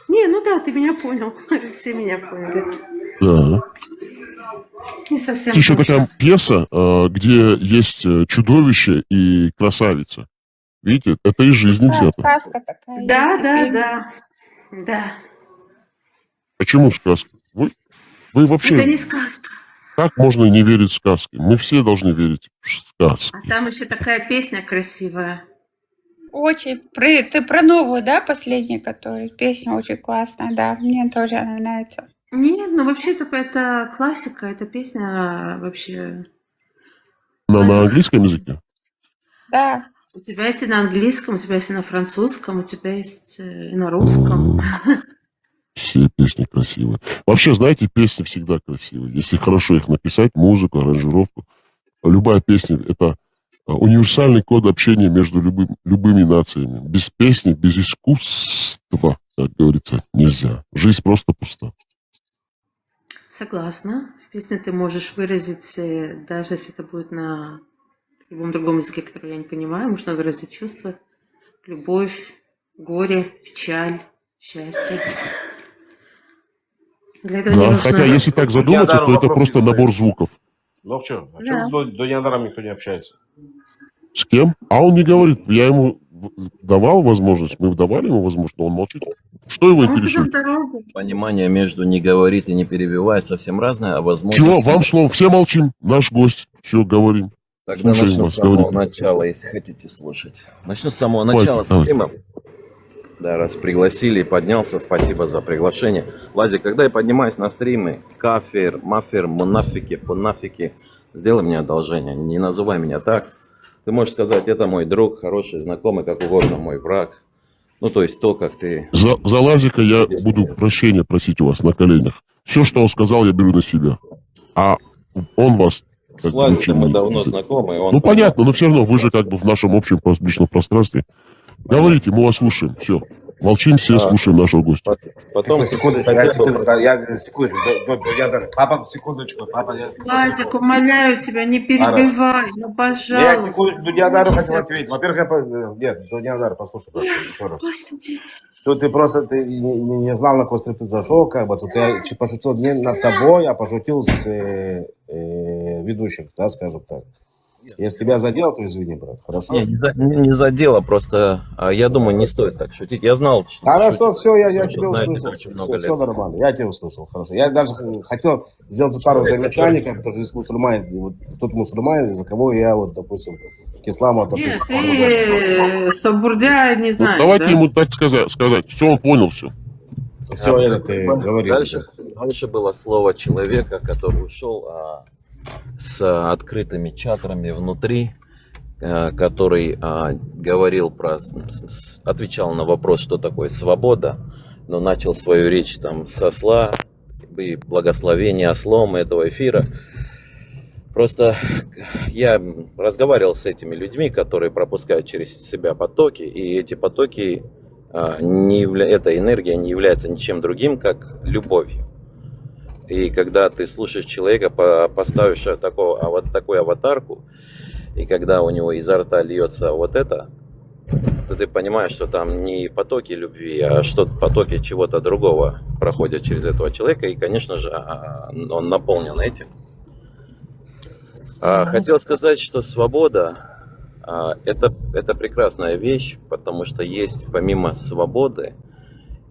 Не, ну да, ты меня понял. Все меня поняли. Да. Не совсем Есть еще точно. такая пьеса, где есть чудовище и красавица. Видите, это из жизни Да, взято. сказка такая. Да, есть, да, фильм. да. Почему сказка? Вы вообще, Это не сказка. как можно не верить в сказки? Мы все должны верить в сказки. А там еще такая песня красивая. Очень. Ты про новую, да, последнюю, которую? Песня очень классная, да. Мне тоже она нравится. Нет, ну вообще это классика, это песня вообще. На английском языке? Да. У тебя есть и на английском, у тебя есть и на французском, у тебя есть и на русском. Все песни красивые. Вообще, знаете, песни всегда красивые. Если хорошо их написать, музыку, аранжировку. Любая песня – это универсальный код общения между любыми нациями. Без песни, без искусства, как говорится, нельзя. Жизнь просто пуста. Согласна. В песне ты можешь выразить, даже если это будет на любом другом языке, который я не понимаю, можно выразить чувства, любовь, горе, печаль, счастье. Для этого не Да, нужно- хотя если так задуматься, то это просто набор звуков. Ну что, а Да. чё до Ниадаром никто не общается? С кем? А он не говорит. Я ему давал возможность, мы давали ему возможность, но он молчит. Что его Может, интересует? это дорога? Понимание между не говорит и не перебивает совсем разное, а возможно... Чего? Вам слово. Все молчим. Наш гость. Все, говорим. Тогда Слушаем начну вас, с самого говорите. начала, если хотите слушать. Начну с самого Давайте, начала давайте. стрима. Да, раз пригласили и поднялся, спасибо за приглашение. Лазик, когда я поднимаюсь на стримы, кафир, мафир, мунафики, пунафики, сделай мне одолжение, не называй меня так. Ты можешь сказать, это мой друг, хороший, знакомый, как угодно, мой враг. Ну, то есть то, как ты... За Лазика я буду прощения просить у вас на коленях. Все, что он сказал, я беру на себя. А он вас... С Лазиком мы давно знакомы. Он Ну, понятно, но все равно вы же как бы в нашем общем публичном пространстве. Говорите, мы вас слушаем. Все. Молчим все, слушаем нашего гостя. Потом... Секундочку, Папа, секундочку, папа, я... Лазик, умоляю тебя, не перебивай, ну Я пожалуйста. секундочку, до Ниадару хотел ответить. Во-первых, нет, до Ниадара, послушай, еще раз. Господи. Тут ты просто не знал, на какой стрип ты зашел, как бы. Тут я пошутил не над тобой, а пошутил с ведущим, да, скажем так. Если тебя задело, то извини, брат. Хорошо? Не задело, просто я думаю, не стоит так шутить. Я знал, что Хорошо, шутить, все, я потому что тебя знаю услышал. тебя очень много Все лет. нормально, я тебя услышал, хорошо. Я даже хотел сделать тут пару замечаний, потому что здесь мусульмане, вот тут мусульмане, за кого я, вот, допустим, к исламу отношусь. Нет, ты Сабурдя не Вот знаешь, давайте да? ему так сказать. Все, он понял все. Все, это ты говори. Дальше было слово человека, который ушел с открытыми чакрами внутри, который говорил отвечал на вопрос, что такое свобода, но начал свою речь там со осла и благословения ослом этого эфира. Просто я разговаривал с этими людьми, которые пропускают через себя потоки, и эти потоки, эта энергия не является ничем другим, как любовью. И когда ты слушаешь человека, поставишь такую аватарку, и когда у него изо рта льется вот это, то ты понимаешь, что там не потоки любви, а что потоки чего-то другого проходят через этого человека, и, конечно же, он наполнен этим. Хотел сказать, что свобода это прекрасная вещь, потому что есть помимо свободы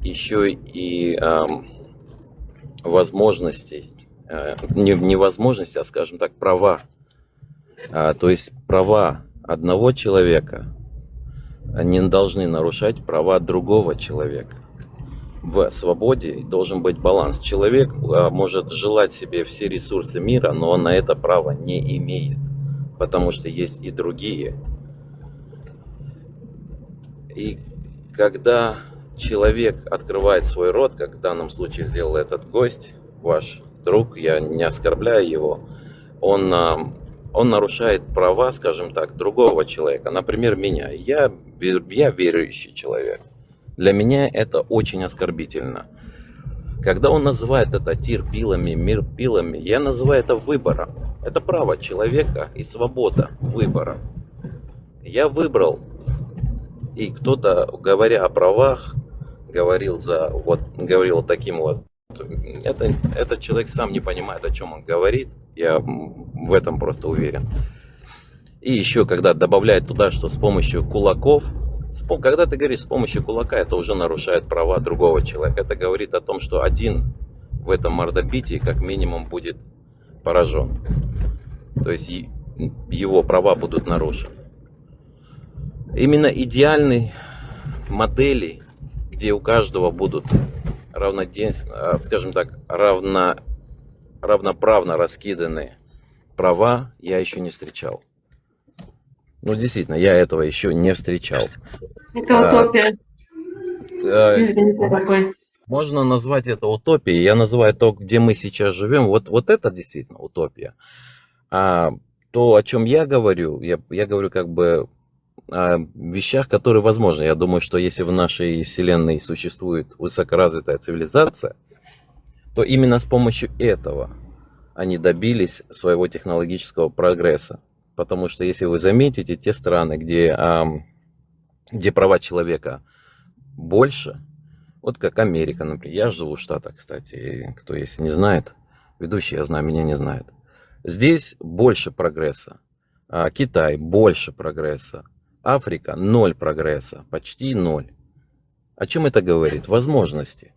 еще и возможностей, не возможности, а, скажем так, права. То есть права одного человека не должны нарушать права другого человека. В свободе должен быть баланс. Человек может желать себе все ресурсы мира, но он на это право не имеет, потому что есть и другие. И когда человек открывает свой рот, как в данном случае сделал этот гость, ваш друг, я не оскорбляю его, он нарушает права, скажем так, другого человека, например, меня. Я верующий человек. Для меня это очень оскорбительно. Когда он называет это тир пилами, мир пилами, я называю это выбором. Это право человека и свобода выбора. Я выбрал, и кто-то, говоря о правах, говорил таким вот. Этот человек сам не понимает, о чем он говорит. Я в этом просто уверен. И еще, когда добавляет туда, что с помощью кулаков, когда ты говоришь с помощью кулака, это уже нарушает права другого человека. Это говорит о том, что один в этом мордобитии как минимум будет поражен. То есть его права будут нарушены. Именно идеальной модели, где у каждого будут скажем так, равноправно раскиданы права, я еще не встречал. Ну, действительно, я этого еще не встречал. Это утопия. Извините, такой. Можно назвать это утопией. Я называю то, где мы сейчас живем. Вот это действительно утопия. А то, о чем я говорю как бы о вещах, которые возможны. Я думаю, что если в нашей вселенной существует высокоразвитая цивилизация, то именно с помощью этого они добились своего технологического прогресса. Потому что, если вы заметите, те страны, где права человека больше, вот как Америка, например. Я живу в Штатах, кстати, кто если не знает, ведущий, я знаю, меня не знает. Здесь больше прогресса. Китай больше прогресса. Африка 0 прогресса, почти 0. О чем это говорит? Возможности.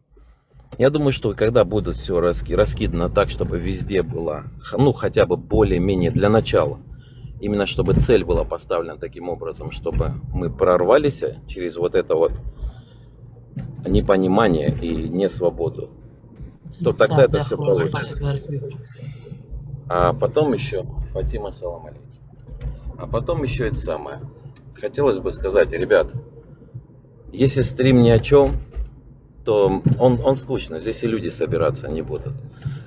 Я думаю, что когда будет все раскидано так, чтобы везде было, ну хотя бы более-менее для начала, именно чтобы цель была поставлена таким образом, чтобы мы прорвались через вот это вот непонимание и несвободу, то тогда это все получится. А потом еще, Фатима, салам алейкум. А потом еще это самое. Хотелось бы сказать, ребят, если стрим ни о чем, то он скучно, здесь и люди собираться не будут.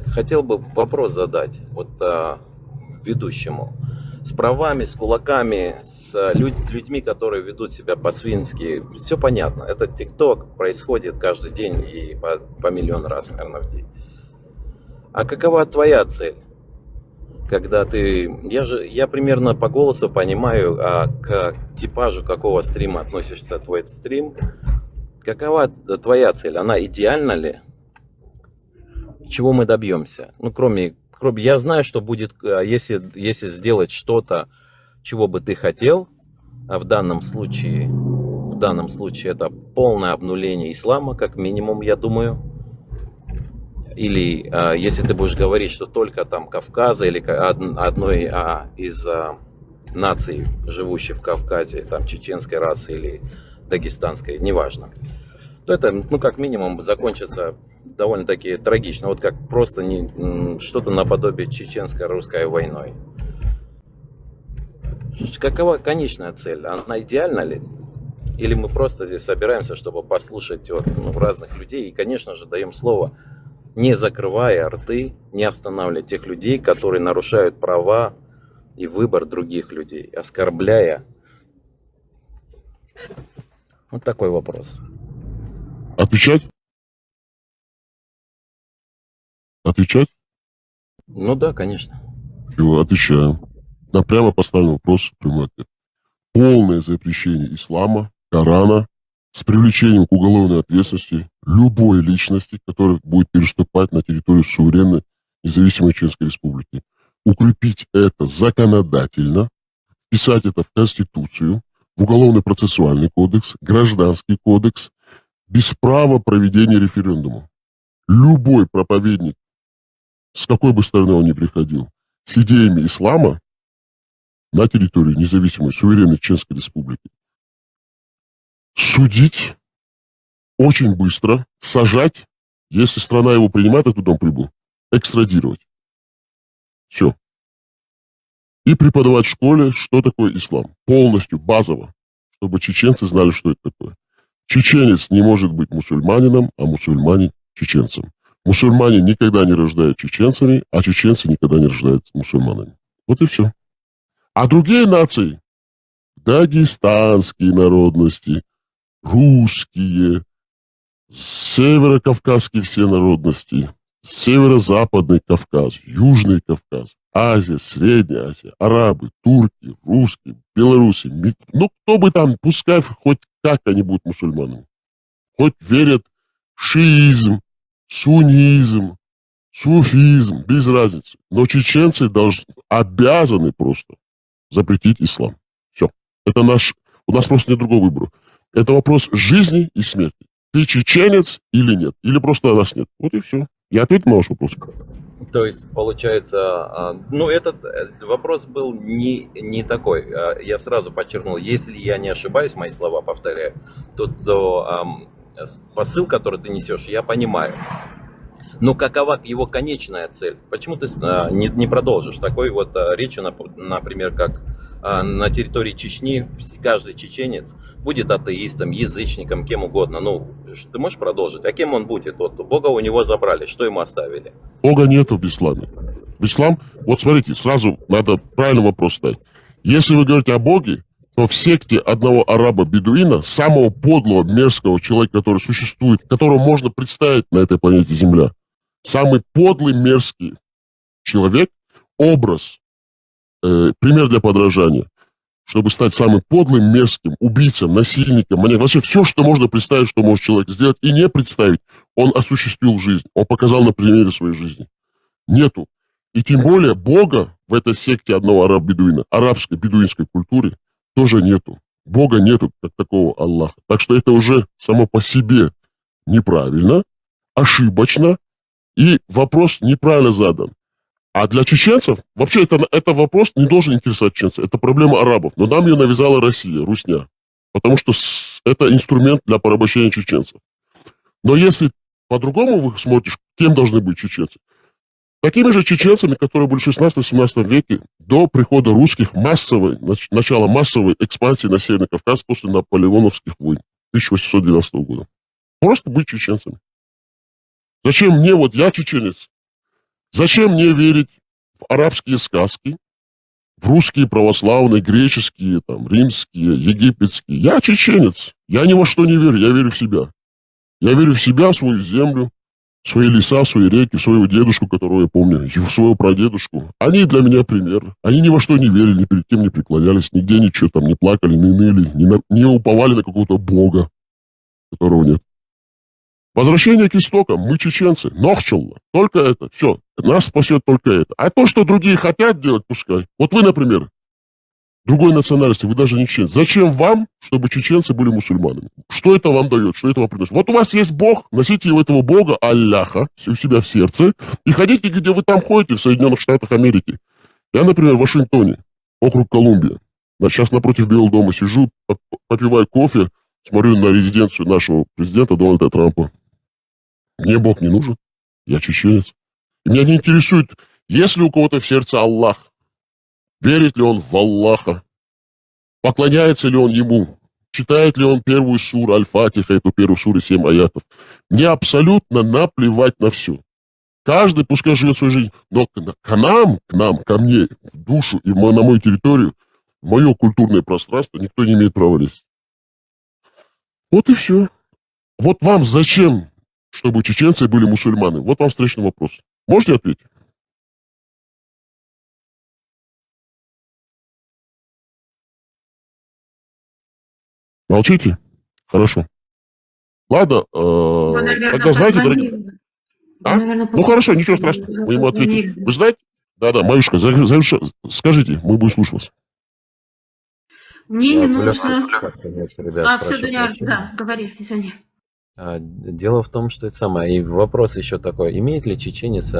Хотел бы вопрос задать вот ведущему. С правами, с кулаками, с людьми, которые ведут себя по-свински, все понятно. Это ТикТок происходит каждый день и по миллион раз, наверное, в день. А какова твоя цель? Когда ты... Я примерно по голосу понимаю, к типажу какого стрима относишься твой стрим. Какова твоя цель? Она идеальна ли? Чего мы добьемся? Ну, кроме я знаю, что будет, если сделать что-то чего бы ты хотел, а в данном случае это полное обнуление ислама, как минимум, я думаю. Или если ты будешь говорить, что только там Кавказа или одной из наций, живущих в Кавказе, там чеченской расы или дагестанской, неважно, то это, ну, как минимум, закончится довольно-таки трагично. Вот как просто что-то наподобие чеченско-русской войной. Какова конечная цель? Она идеальна ли? Или мы просто здесь собираемся, чтобы послушать разных людей и, конечно же, даем слово, не закрывая рты, не останавливая тех людей, которые нарушают права и выбор других людей, оскорбляя. Вот такой вопрос. Отвечать? Отвечать? Ну да, конечно. Все, отвечаем. На прямо поставленный вопрос, прямой ответ. Полное запрещение ислама, Корана, с привлечением к уголовной ответственности любой личности, которая будет переступать на территорию суверенной независимой Чеченской Республики. Укрепить это законодательно, вписать это в Конституцию, в Уголовно-процессуальный кодекс, Гражданский кодекс, без права проведения референдума. Любой проповедник, с какой бы стороны он ни приходил, с идеями ислама на территории независимой суверенной Чеченской Республики, судить очень быстро, сажать, если страна его принимает, а туда он прибыл, экстрадировать. Все. И преподавать в школе, что такое ислам. Полностью, базово, чтобы чеченцы знали, что это такое. Чеченец не может быть мусульманином, а мусульманин чеченцем. Мусульмане никогда не рождают чеченцами, а чеченцы никогда не рождают мусульманами. Вот и все. А другие нации, дагестанские народности, русские, северокавказские все народности, северо-западный Кавказ, Южный Кавказ, Азия, Средняя Азия, арабы, турки, русские, белорусы. Ну, кто бы там, пускай хоть как они будут мусульманами. Хоть верят в шиизм, суннизм, суфизм, без разницы. Но чеченцы обязаны просто запретить ислам. Все. Это у нас просто нет другого выбора. Это вопрос жизни и смерти. Ты чеченец или нет? Или просто нас нет? Вот и все. Я ответил на ваш вопрос. То есть, получается, этот вопрос был не такой. Я сразу подчеркнул, если я не ошибаюсь, мои слова повторяю, то посыл, который ты несешь, я понимаю. Но какова его конечная цель? Почему ты не продолжишь? Такой вот речью, например, как на территории Чечни каждый чеченец будет атеистом, язычником, кем угодно. Ну, ты можешь продолжить? А кем он будет? Вот Бога у него забрали, что ему оставили? Бога нету в исламе. В ислам, вот смотрите, сразу надо правильный вопрос ставить. Если вы говорите о Боге, то в секте одного араба-бедуина, самого подлого, мерзкого человека, который существует, которого можно представить на этой планете Земля, самый подлый, мерзкий человек, образ, пример для подражания, чтобы стать самым подлым, мерзким, убийцем, насильником, вообще все, что можно представить, что может человек сделать, и не представить, он осуществил жизнь, он показал на примере своей жизни. Нету. И тем более Бога в этой секте одного араба-бедуина, арабской бедуинской культуре, тоже нету. Бога нету, как такого Аллаха. Так что это уже само по себе неправильно, ошибочно, и вопрос неправильно задан. А для чеченцев, вообще это вопрос не должен интересовать чеченцев, это проблема арабов. Но нам ее навязала Россия, русня. Потому что это инструмент для порабощения чеченцев. Но если по-другому вы смотрите, кем должны быть чеченцы? Такими же чеченцами, которые были в 16-17 веке, до прихода русских, начала массовой экспансии на Северный Кавказ после наполеоновских войн 1812 года. Просто быть чеченцами. Зачем мне, вот я чеченец, зачем мне верить в арабские сказки, в русские православные, греческие, там, римские, египетские? Я чеченец, я ни во что не верю, я верю в себя. Я верю в себя, в свою землю, в свои леса, в свои реки, в своего дедушку, которого я помню, и в своего прадедушку. Они для меня пример. Они ни во что не верили, ни перед кем не преклонялись, нигде ничего там не плакали, не ныли, не уповали на какого-то бога, которого нет. Возвращение к истокам. Мы чеченцы. Нохчелла. Только это. Все. Нас спасет только это. А то, что другие хотят делать, пускай. Вот вы, например, другой национальности, вы даже не чеченец. Зачем вам, чтобы чеченцы были мусульманами? Что это вам дает? Что это вам приносит? Вот у вас есть Бог, носите его этого Бога, Аллаха, у себя в сердце, и ходите, где вы там ходите, в Соединенных Штатах Америки. Я, например, в Вашингтоне, округ Колумбия. Сейчас напротив Белого дома сижу, попиваю кофе, смотрю на резиденцию нашего президента Дональда Трампа. Мне Бог не нужен, я чеченец. И меня не интересует, есть ли у кого-то в сердце Аллах, верит ли он в Аллаха, поклоняется ли он ему, читает ли он первую суру Аль-Фатиха, эту первую суру 7 аятов. Мне абсолютно наплевать на все. Каждый пускай живет свою жизнь, но ко мне, в душу и на мою территорию, в мое культурное пространство никто не имеет права лезть. Вот и все. Вот вам зачем, чтобы чеченцы были мусульманы? Вот вам встречный вопрос. Можете ответить? Молчите? Хорошо. Ладно, тогда знаете, дорогие... А? Ну хорошо, ничего страшного, мы ему ответим. Вы знаете? Да, Маюшка, скажите, мы будем слушать вас. Мне не нужно... Ребят, все, Дуня, да, говори, извини. Дело в том, что это самое. И вопрос еще такой. Имеет ли чеченец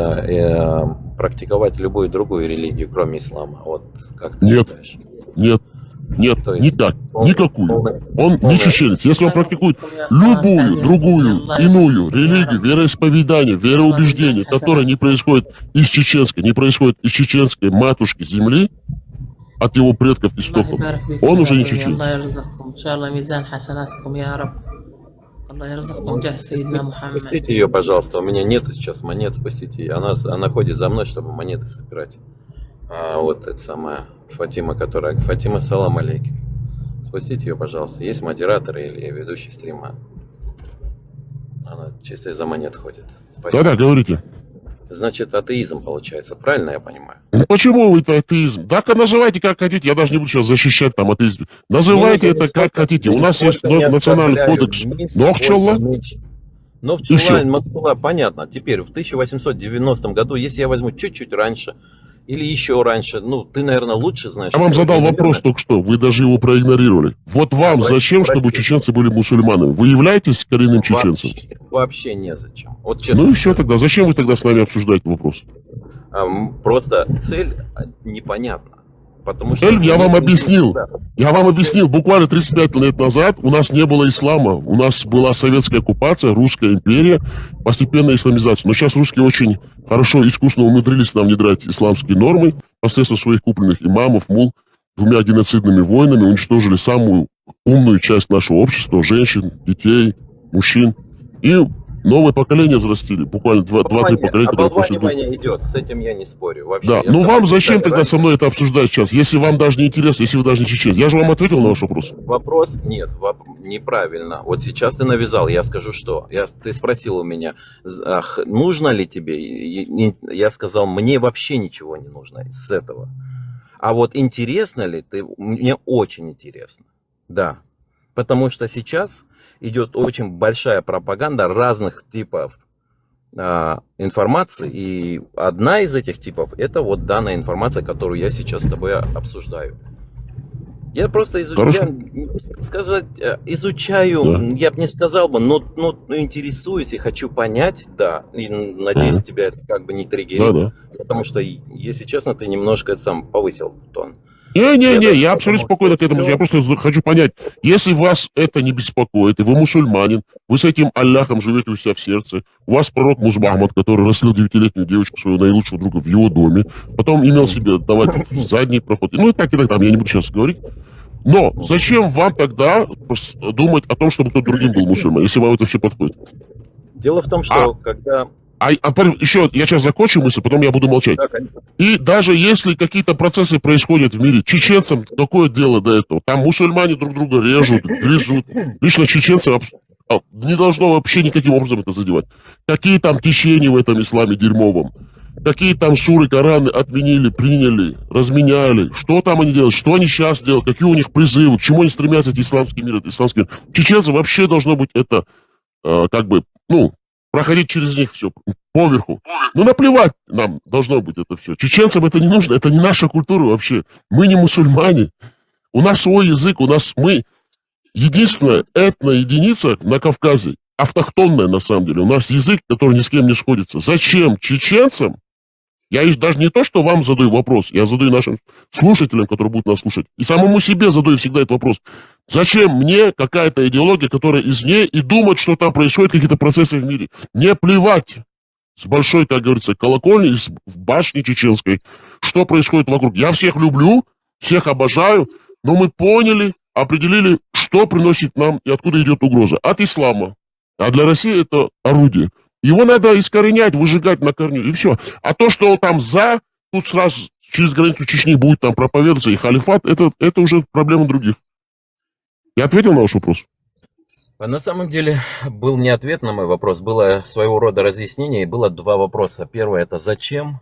практиковать любую другую религию, кроме ислама? Вот как ты считаешь? Нет, То есть никак, никакую. Он не чеченец. Если он практикует любую другую, иную религию, вероисповедание, вероубеждение, которое не происходит из чеченской матушки земли, от его предков истоков, он уже не чеченец. Спустите ее, пожалуйста. У меня нет сейчас монет, спустите ее. Она ходит за мной, чтобы монеты собирать. Вот это самая Фатима, Фатима, салам алейкум. Спустите ее, пожалуйста. Есть модератор или ведущий стрима? Она чисто из-за монет ходит. Спасибо. Да, говорите. Значит, атеизм получается. Правильно я понимаю? Ну, почему вы это атеизм? Так называйте как хотите. Я даже не буду сейчас защищать там атеизм. Называйте это как хотите. У нас есть национальный кодекс. Нохчалла. Нохчалла, понятно. Теперь в 1890 году, если я возьму чуть-чуть раньше, или еще раньше, ты, наверное, лучше знаешь. Я вам задал вопрос только что, вы даже его проигнорировали. Вот вам зачем, чтобы чеченцы были мусульманами? Вы являетесь коренным чеченцем? Вообще незачем. Вот честно. Ну и все тогда. Зачем вы тогда с нами обсуждаете вопрос? Просто цель непонятна. Потому что я вам объяснил. Я вам объяснил. Буквально 35 лет назад у нас не было ислама. У нас была советская оккупация, русская империя, постепенная исламизация. Но сейчас русские очень хорошо, искусно умудрились нам внедрять исламские нормы посредством своих купленных имамов, мул, 2 геноцидными войнами уничтожили самую умную часть нашего общества, женщин, детей, мужчин. И новое поколение взрастили, буквально 2-3 поколения, которые пошли. Оболванивание идет, с этим я не спорю. Вообще, да, ну вам зачем тогда со мной это обсуждать сейчас, если вам даже не интересно, если вы даже не чеченец? Я же вам ответил на ваш вопрос. Вопрос нет, неправильно. Вот сейчас ты навязал, я скажу что. Ты спросил у меня, нужно ли тебе? Я сказал, мне вообще ничего не нужно с этого. А вот интересно ли ты? Мне очень интересно. Да. Потому что сейчас идет очень большая пропаганда разных типов информации. И одна из этих типов, это вот данная информация, которую я сейчас с тобой обсуждаю. Я просто изучаю, я бы не сказал бы, но интересуюсь и хочу понять, да. И надеюсь, тебя это как бы не триггерит. Потому что, если честно, ты немножко сам повысил тон. Не, я абсолютно спокойно к этому. Я просто хочу понять, если вас это не беспокоит, и вы мусульманин, вы с этим Аллахом живете у себя в сердце, у вас пророк Мухаммад, который растлил 9-летнюю девочку, своего наилучшего друга, в его доме, потом имел себе давать задний проход. Ну и так, я не буду сейчас говорить. Но зачем вам тогда думать о том, чтобы кто-то другим был мусульман, если вам это все подходит? Дело в том, что когда... Еще, я сейчас закончу мысль, потом я буду молчать. И даже если какие-то процессы происходят в мире, чеченцам какое дело до этого? Там мусульмане друг друга режут, грызут. Лично чеченцам не должно вообще никаким образом это задевать. Какие там течения в этом исламе дерьмовом? Какие там суры, Кораны отменили, приняли, разменяли? Что там они делают? Что они сейчас делают? Какие у них призывы? К чему они стремятся, эти исламский мир, Чеченцам вообще должно быть это, проходить через них все поверху. Ну, наплевать нам должно быть это все. Чеченцам это не нужно, это не наша культура вообще. Мы не мусульмане. У нас свой язык, мы единственная этно-единица на Кавказе, автохтонная на самом деле. У нас язык, который ни с кем не сходится. Зачем чеченцам? Я даже не то, что вам задаю вопрос, я задаю нашим слушателям, которые будут нас слушать, и самому себе задаю всегда этот вопрос. Зачем мне какая-то идеология, которая извне, и думать, что там происходят какие-то процессы в мире? Мне плевать с большой, как говорится, колокольни, с башни чеченской, что происходит вокруг. Я всех люблю, всех обожаю, но мы поняли, определили, что приносит нам и откуда идет угроза. От ислама. А для России это орудие. Его надо искоренять, выжигать на корню, и все. А то, что он там тут сразу через границу Чечни будет там проповедоваться, и халифат, это уже проблема других. Я ответил на ваш вопрос? На самом деле, был не ответ на мой вопрос, было своего рода разъяснение, и было два вопроса. Первый – это «Зачем?»,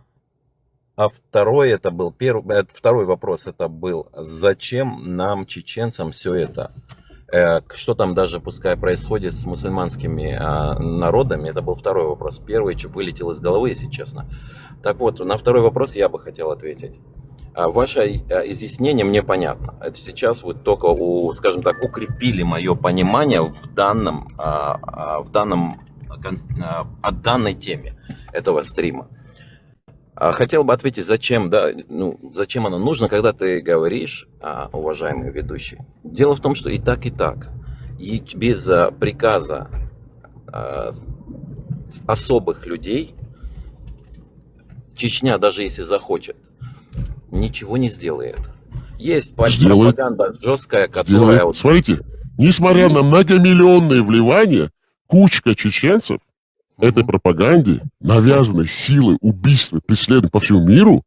а второй вопрос – это был «Зачем нам, чеченцам, все это?». Что там даже, пускай происходит с мусульманскими народами, это был второй вопрос. Первый вылетел из головы, если честно. Так вот, на второй вопрос я бы хотел ответить. Ваше изъяснение мне понятно. Это сейчас вы только, скажем так, укрепили мое понимание в данной теме этого стрима. Хотел бы ответить, зачем оно нужно, когда ты говоришь, уважаемый ведущий. Дело в том, что и так, и без приказа особых людей Чечня, даже если захочет, ничего не сделает. Есть пропаганда жесткая, которая... Смотрите, несмотря на многомиллионные вливания, кучка чеченцев этой пропаганде, навязанной силой, убийства, преследований по всему миру,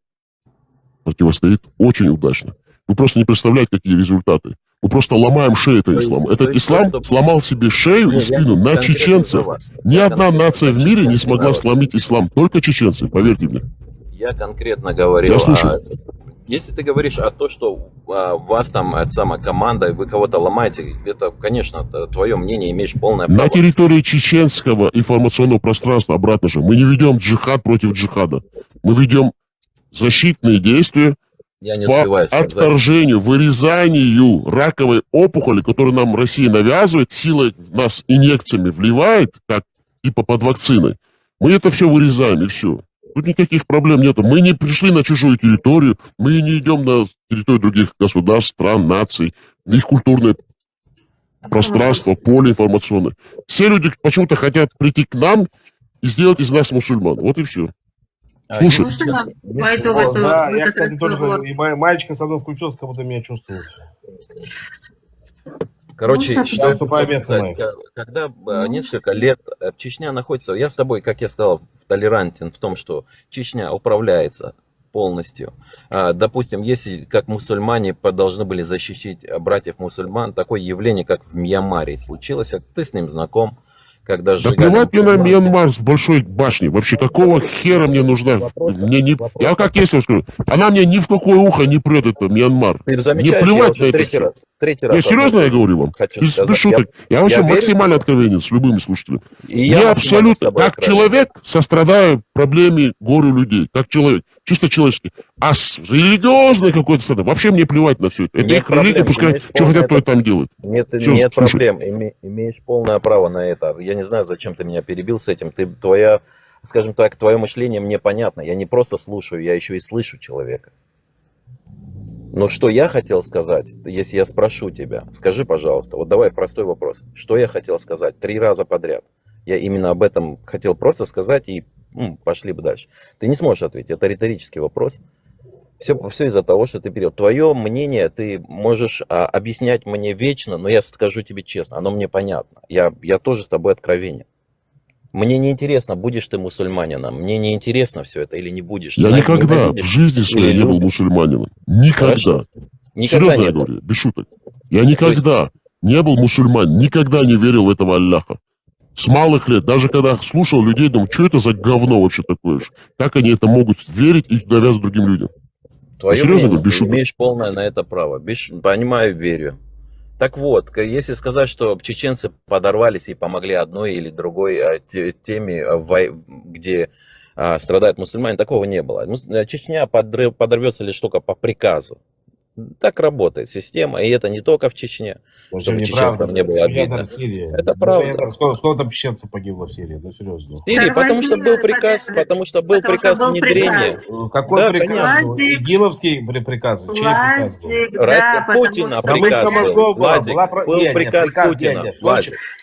противостоит очень удачно. Вы просто не представляете, какие результаты. Мы просто ломаем шею этого ислама. Этот ислам сломал себе шею и спину на чеченцев. Ни одна нация в мире не смогла сломить ислам. Только чеченцы, поверьте мне. Я конкретно говорил... Я слушаю. Если ты говоришь о том, что вас там сама команда, и вы кого-то ломаете, это, конечно, твое мнение, имеешь полное право. На территории чеченского информационного пространства, обратно же, мы не ведем джихад против джихада. Мы ведем защитные действия по отторжению, вырезанию раковой опухоли, которую нам Россия навязывает, силой в нас инъекциями вливает, как типа под вакциной. Мы это все вырезаем, и все. Тут никаких проблем нету. Мы не пришли на чужую территорию, мы не идем на территорию других государств, стран, наций, их культурное пространство, поле информационное. Все люди почему-то хотят прийти к нам и сделать из нас мусульман. Вот и все. Слушай. Да, я, кстати, тоже, и мальчика со мной включился, как будто меня чувствует. Короче, что сказать, когда несколько лет Чечня находится, я с тобой, как я сказал, толерантен в том, что Чечня управляется полностью. Допустим, если как мусульмане должны были защитить братьев-мусульман, такое явление, как в Мьянмаре случилось, ты с ним знаком, когда да плевать мне на Мьянмар с большой башней. Вообще, какого хера мне нужна? Мне не... Я как есть вам скажу, она мне ни в какое ухо не прет, это Мьянмар. Ты замечаешь, не плевать на это. Третий раз. Я серьезно я говорю вам? Без шуток. Я вообще максимально откровенен с любыми слушателями. Я абсолютно, как человек, сострадаю проблеме горю людей. Как человек. Чисто человеческий. А с религиозной какой-то стороны вообще мне плевать на все это. Это их религия, пускай что хотят, то и там делают. Нет проблем. Имеешь полное право на это. Я не знаю, зачем ты меня перебил с этим. Скажем так, твое мышление мне понятно. Я не просто слушаю, я еще и слышу человека. Но что я хотел сказать, если я спрошу тебя, скажи, пожалуйста, вот давай простой вопрос. Что я хотел сказать 3 раза подряд? Я именно об этом хотел просто сказать и пошли бы дальше. Ты не сможешь ответить, это риторический вопрос. Все из-за того, что ты перевел. Твое мнение ты можешь объяснять мне вечно, но я скажу тебе честно, оно мне понятно. Я тоже с тобой откровенен. Мне не интересно, будешь ты мусульманином. Мне не интересно все это или не будешь. Я никогда в жизни своей не был мусульманином. Никогда. Серьезно я говорю, без шуток. Я никогда не был мусульманин, никогда не верил в этого Аллаха. С малых лет, даже когда слушал людей, думал, что это за говно вообще такое же? Как они это могут верить и навязывать другим людям? Твое мнение, ты имеешь полное на это право. Понимаю, верю. Так вот, если сказать, что чеченцы подорвались и помогли одной или другой теме, где страдают мусульмане, такого не было. Чечня подорвется лишь только по приказу. Так работает система, и это не только в Чечне, чтобы чеченцам не было обидно. Это правда. Сколько там чеченцев погибло в Сирии? Ну, серьезно. В Сирии, потому что был приказ, внедрения. Какой приказ был? Игиловский приказ? Чей приказ был? Путина приказ был. Был приказ Путина.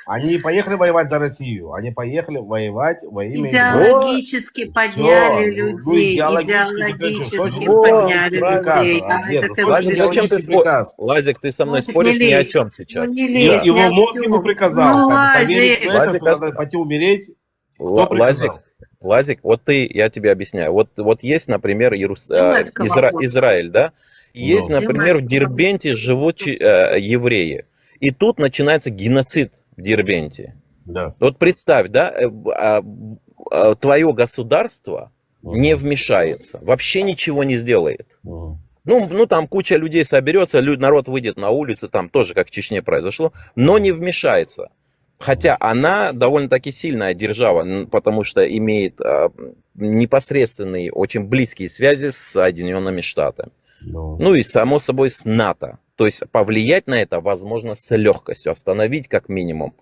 Они поехали воевать за Россию. Они поехали воевать во имя... Идеологически подняли людей. Идеологически подняли людей. Лазик, зачем ты споришь? Лазик, ты со мной споришь ни о чем сейчас. Его мозг ему приказал. Поверить в это, что надо пойти умереть. Кто приказал? Лазик, вот я тебе объясняю. Вот есть, например, Израиль, да? Есть, например, в Дербенте живут евреи. И тут начинается геноцид в Дербенте. Да. Вот представь, да, твое государство не вмешается, вообще ничего не сделает. Ну, там куча людей соберется, народ выйдет на улицу, там тоже, как в Чечне произошло, но не вмешается. Хотя она довольно-таки сильная держава, потому что имеет непосредственные, очень близкие связи с Соединенными Штатами. Ну и, само собой, с НАТО. То есть повлиять на это возможно с легкостью, остановить как минимум.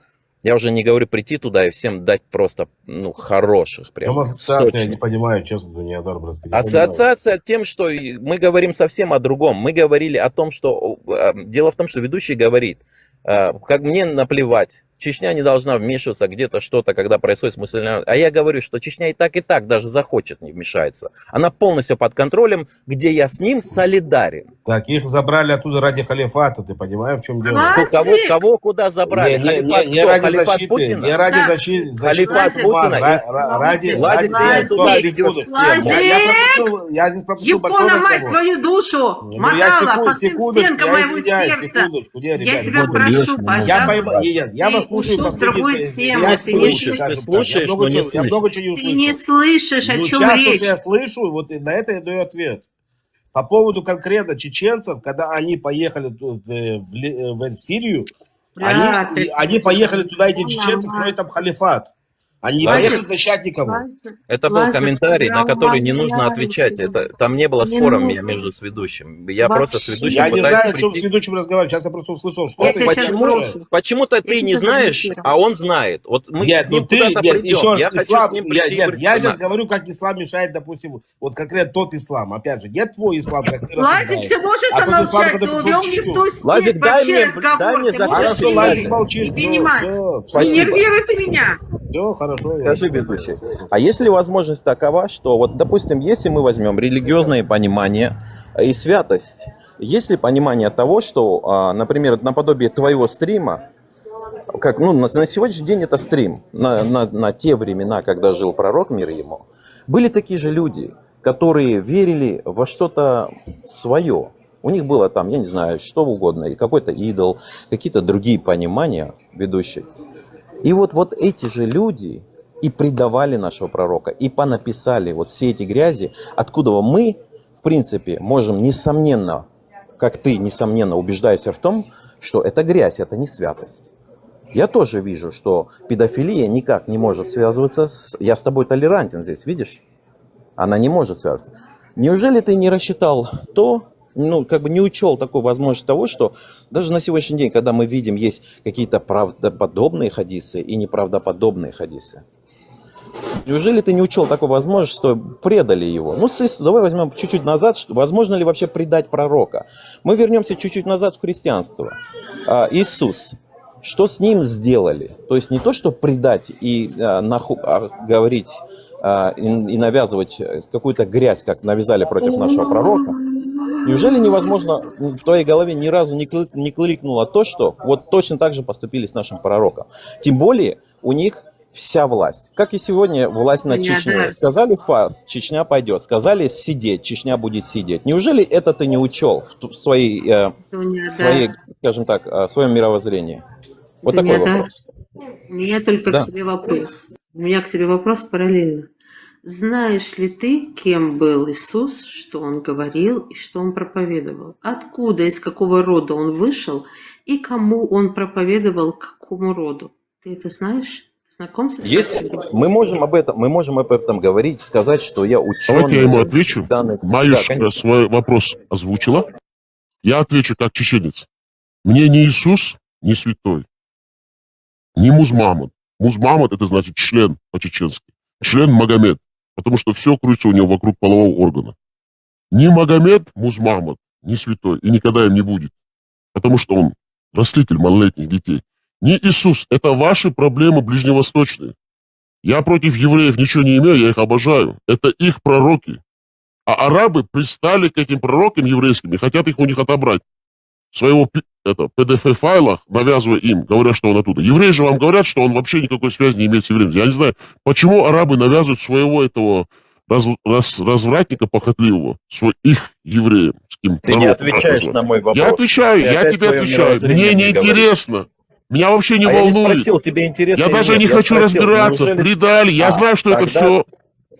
Я уже не говорю прийти туда и всем дать просто, хороших прям. Ассоциация, я не понимаю, честно, не Ассоциация тем, что мы говорим совсем о другом. Мы говорили о том, что... Дело в том, что ведущий говорит, как мне наплевать, Чечня не должна вмешиваться где-то что-то, когда происходит с мусульманами. А я говорю, что Чечня и так даже захочет, не вмешается. Она полностью под контролем, где я с ним солидарен. Так, их забрали оттуда ради халифата, ты понимаешь, в чем дело? Кого куда забрали? Не ради защиты Путина? Не ради защиты. Халифат Путина? Ради я здесь пропустил большой разговор. Мать твою душу! Махала, секундочку, моего сердца! Я тебя прошу, пожалуйста. Я вас слушаю последние... Ты слушаешь, но не слышишь. Я много чего не услышал. Ты не слышишь, о чем сейчас речь. тоже я слышу, вот и на это я даю ответ. По поводу конкретно чеченцев, когда они поехали в Сирию, они поехали туда, эти чеченцы, строить там халифат. Они поехали защищать никого. Это был комментарий, на который не нужно отвечать. Там не было спора у меня между с ведущим. Я просто с ведущим пытаюсь... Я не знаю, о чем с ведущим разговаривать. Сейчас я просто услышал, что ты... Почему-то ты не знаешь, а он знает. Вот мы нет, с ним куда-то придем. Я хочу с ним прийти. Я сейчас говорю, как ислам мешает, допустим, вот конкретно тот ислам. Опять же, нет твой ислам, как ты Лазик, ты можешь замолчать, ты увел не в ту степь. Лазик, дай мне Хорошо, Лазик молчит. Не нервируй ты меня. Все, хорошо. Скажи, ведущий, а есть ли возможность такова, что, вот, допустим, если мы возьмем религиозное понимание и святость, есть ли понимание того, что, например, наподобие твоего стрима, как, на сегодняшний день это стрим, на те времена, когда жил пророк, мир ему, были такие же люди, которые верили во что-то свое. У них было там, я не знаю, что угодно, и какой-то идол, какие-то другие понимания ведущих. И вот эти же люди и предавали нашего пророка, и понаписали вот все эти грязи, откуда мы, в принципе, можем несомненно, как ты, несомненно, убеждаешься в том, что это грязь, это не святость. Я тоже вижу, что педофилия никак не может связываться с... Я с тобой толерантен здесь, видишь? Она не может связываться. Неужели ты не рассчитал то, не учел такой возможность того, что даже на сегодняшний день, когда мы видим, есть какие-то правдоподобные хадисы и неправдоподобные хадисы. Неужели ты не учел такой возможность, что предали его? Давай возьмем чуть-чуть назад, возможно ли вообще предать пророка? Мы вернемся чуть-чуть назад в христианство. Иисус, что с ним сделали? То есть не то, что предать и говорить и навязывать какую-то грязь, как навязали против нашего пророка. Неужели невозможно, в твоей голове ни разу не кликнуло то, что вот точно так же поступили с нашим пророком? Тем более у них вся власть. Как и сегодня власть над Чечней. Сказали фас, Чечня пойдет. Сказали сидеть, Чечня будет сидеть. Неужели это ты не учел в своей, скажем так, в своем мировоззрении? Вот такой вопрос. У меня только к себе вопрос. У меня к себе вопрос параллельно. знаешь ли ты, кем был Иисус, что Он говорил и что Он проповедовал? Откуда, из какого рода Он вышел и кому Он проповедовал, к какому роду? Ты это знаешь? Ты знаком с этим? Если мы можем об этом говорить, сказать, что я ученый. Давайте я ему отвечу. Да, Маюшка свой вопрос озвучила. Я отвечу как чеченец. Мне ни Иисус, ни святой, ни Музмамад. Музмамад — это значит член по-чеченски. Член Магомед, потому что все крутится у него вокруг полового органа. Ни Магомед, Музмамад, ни святой, и никогда им не будет, потому что он растлитель малолетних детей. Ни Иисус, это ваши проблемы ближневосточные. Я против евреев ничего не имею, я их обожаю. Это их пророки. А арабы пристали к этим пророкам еврейским и хотят их у них отобрать. В своего PDF-файлах, навязывая им, говоря, что он оттуда. Евреи же вам говорят, что он вообще никакой связи не имеет с евреем. Я не знаю, почему арабы навязывают своего этого развратника похотливого, их евреям. Ты не отвечаешь на мой вопрос. Я отвечаю, я тебе отвечаю. Мне не интересно. Меня вообще не волнует. Я не спросил, тебе интересно я даже не хочу разбираться. Предали. Я знаю, что это все.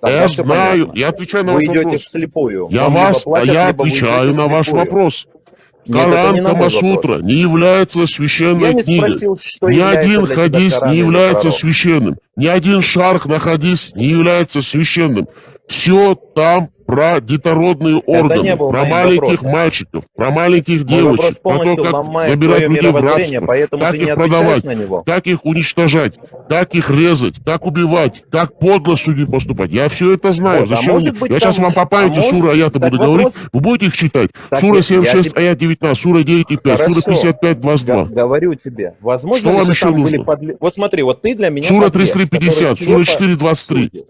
Я знаю. Я отвечаю на ваш вопрос. Вы идете вслепую. Я отвечаю на ваш вопрос. Коран, Камасутра не является священной книгой. Ни один хадис не является священным. Ни один шарх на хадис не является священным. Все там про детородные органы, про маленьких мальчиков, про маленьких девочек, про то, как забирать людей в рабство, как их продавать, как их уничтожать, как их резать, как убивать, как подло с людьми поступать. Я все это знаю. Зачем я сейчас вам по памяти сура аяты буду говорить, вы будете их читать? Сура 76, аят 19, сура 9,5, сура 55, 22. Говорю тебе, возможно, что там были Вот смотри, вот ты для меня сура 3350, сура 4,23.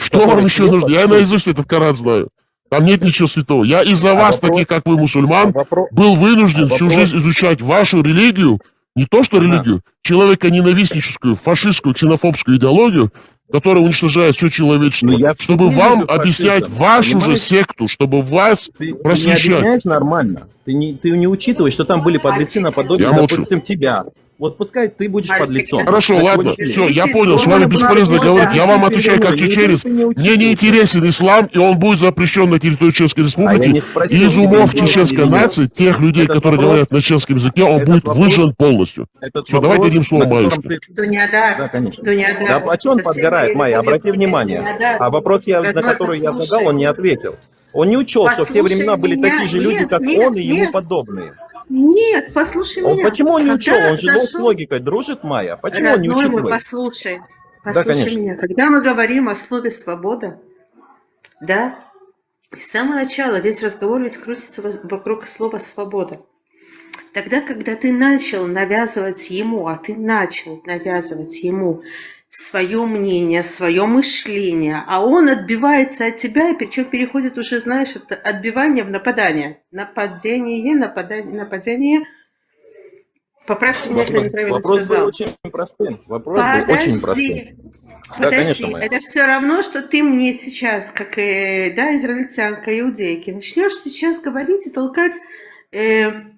Что вам еще нужно? Я наизусть этот Коран знаю. Там нет ничего святого. Я из-за вас, таких как вы, мусульман, был вынужден всю жизнь изучать вашу религию, не то что религию, человеконенавистническую, фашистскую, ксенофобскую идеологию, которая уничтожает все человечество, чтобы вам объяснять вашу же секту, чтобы вас просвещать. Ты не объясняешь нормально. Ты не учитываешь, что там были подлецы наподобие, допустим, тебя. Вот пускай ты будешь подлецом. Хорошо, ладно, все, я понял, с вами бесполезно говорить. Я вам отвечаю как чеченец. Мне не интересен ислам, и он будет запрещен на территории Чеченской Республики. И из умов чеченской нации, тех людей, которые говорят на чеченском языке, он будет выжжен полностью. Все, давайте одним словом, Маюшка. Да, конечно. Да, а что он подгорает, Майя? Обрати внимание. А вопрос, на который я задал, он не ответил. Он не учел, что в те времена были такие же люди, как он и ему подобные. Нет, послушай меня. Почему он не учел? Он же с логикой дружит, Майя. Почему он не учитывает? Послушай Да, меня. Когда мы говорим о слове «свобода», да, с самого начала весь разговор ведь крутится вокруг слова «свобода». Тогда, когда ты начал навязывать ему, свое мнение, свое мышление, а он отбивается от тебя, и причем переходит уже, знаешь, от отбивания в нападание. Нападение. Поправьте меня, если я неправильно сказал. Вопрос был очень простым. Подожди. Да, конечно, Майя. Это все равно, что ты мне сейчас, как израильтянка, иудейки, начнешь сейчас говорить и толкать, меня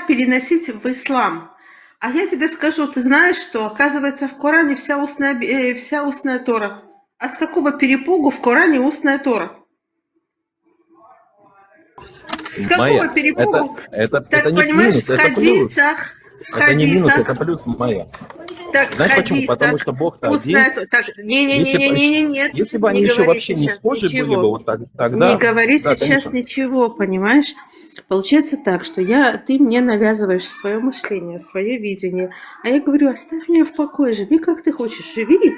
переносить в ислам. А я тебе скажу, ты знаешь, что, оказывается, в Коране вся устная Тора. А с какого перепугу в Коране устная Тора? С какого перепугу? Это не минус, это плюс. Это не минус, это плюс, Майя. Так, знаешь почему? Потому что Бог-то один. Если бы они еще вообще не схожи были бы, вот тогда... Не говори сейчас ничего, понимаешь? Получается так, что ты мне навязываешь свое мышление, свое видение, а я говорю, оставь меня в покое, живи как ты хочешь, живи.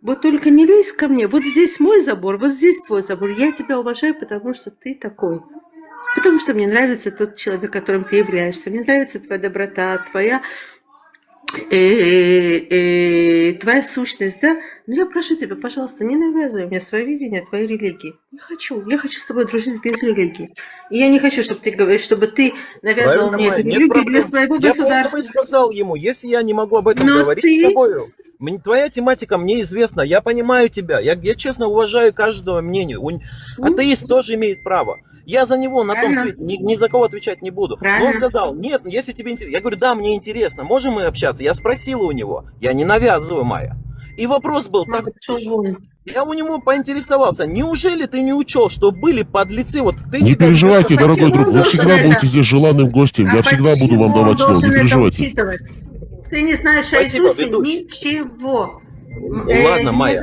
Вот только не лезь ко мне, вот здесь мой забор, вот здесь твой забор. Я тебя уважаю, потому что ты такой. Потому что мне нравится тот человек, которым ты являешься. Мне нравится твоя доброта, твоя сущность, да? Но я прошу тебя, пожалуйста, не навязывай мне свое видение твоей религии. Не хочу. Я хочу с тобой дружить без религии. И я не хочу, чтобы ты навязывал мне эту религию для своего государства. Я сказал ему, если я не могу об этом говорить с тобой, твоя тематика мне известна, я понимаю тебя, я честно уважаю каждого мнения. Атеист тоже имеет право. Я за него на том Правильно. свете ни за кого отвечать не буду. Но Правильно. он сказал, нет, если тебе интересно. Я говорю, да, мне интересно, можем мы общаться? Я спросил у него, я не навязываю, Майя. И вопрос был так. Я у него поинтересовался, неужели ты не учел, что были подлецы? Вот ты Не себя переживайте, ведешь как дорогой друг, вы должен всегда это- будете здесь желанным гостем. Я всегда буду вам почему он давать слово, не должен это переживайте. учитывать? Ты не знаешь о Спасибо, Иисусе ведущий. ничего. Ладно, Майя,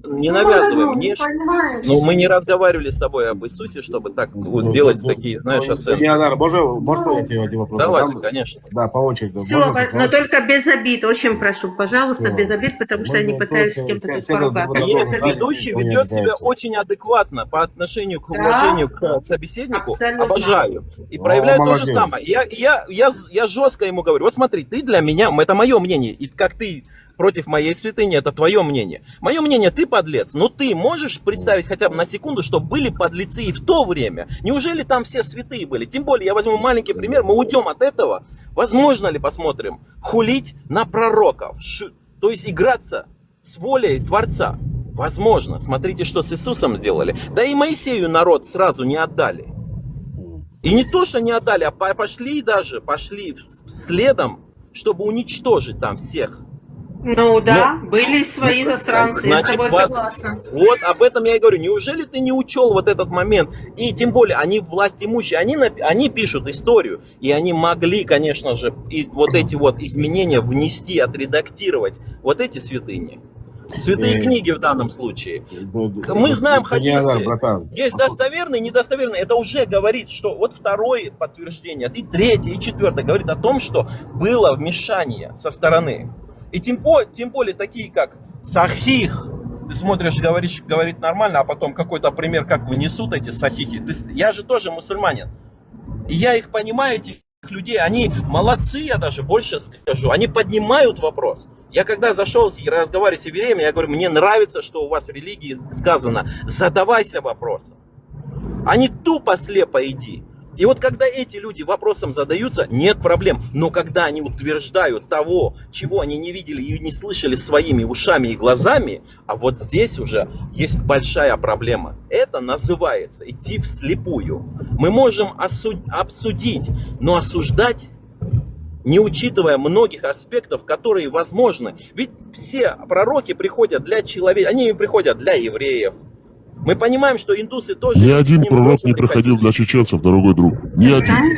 не навязывай мне. Понимаешь? Но мы не разговаривали с тобой об Иисусе, чтобы так вот делать такие, знаешь, оценки. Леонард, можно я тебе один вопрос Давайте, задам? конечно. Да, по очереди. Все, Можно? но только без обид. Очень прошу, пожалуйста, Всё. без обид, потому что я не Мы пытаюсь с только кем-то тут все поругаться. друг Нет, друга ведущий знают, ведет себя является. очень адекватно по отношению к Да. уважению к собеседнику. Абсолютно. Обожаю. И О, проявляю то же молодец. самое. Я жестко ему говорю, вот смотри, ты для меня, это мое мнение, и как ты против моей святыни, это твое мнение. Мое мнение, ты подлец, но ты можешь представить хотя бы на секунду, что были подлецы и в то время? Неужели там все святые были? Тем более, я возьму маленький пример, мы уйдем от этого. Возможно ли, посмотрим, хулить на пророков, то есть играться с волей Творца? Возможно. Смотрите, что с Иисусом сделали. Да и Моисею народ сразу не отдали. И не то, что не отдали, а пошли следом, чтобы уничтожить там всех. Ну да, были свои засранцы, я с Значит, тобой вас- согласна. Вот об этом я и говорю. Неужели ты не учел вот этот момент? И тем более, они власть имущие, они пишут историю, и они могли, конечно же, и вот эти вот изменения внести, отредактировать вот эти святыни. Святые книги в данном случае. Мы знаем хадисы. Братан. Есть достоверные, недостоверные. Это уже говорит, что вот второе подтверждение, и третье, и четвертое говорит о том, что было вмешание со стороны. И тем более такие, как Сахих. Ты смотришь, говорит нормально, а потом какой-то пример, как вынесут эти сахихи. Я же тоже мусульманин. И я их понимаю, этих людей, они молодцы, я даже больше скажу. Они поднимают вопрос. Я когда зашел и разговаривал с евреями, я говорю, мне нравится, что у вас в религии сказано, задавайся вопросом. А не тупо слепо иди. И вот когда эти люди вопросом задаются, нет проблем. Но когда они утверждают того, чего они не видели и не слышали своими ушами и глазами, а вот здесь уже есть большая проблема. Это называется идти вслепую. Мы можем обсудить, но осуждать, не учитывая многих аспектов, которые возможны. Ведь все пророки приходят для человека, они приходят для евреев. Мы понимаем, что индусы тоже... Ни один пророк не приходил для чеченцев, дорогой друг. Ни один.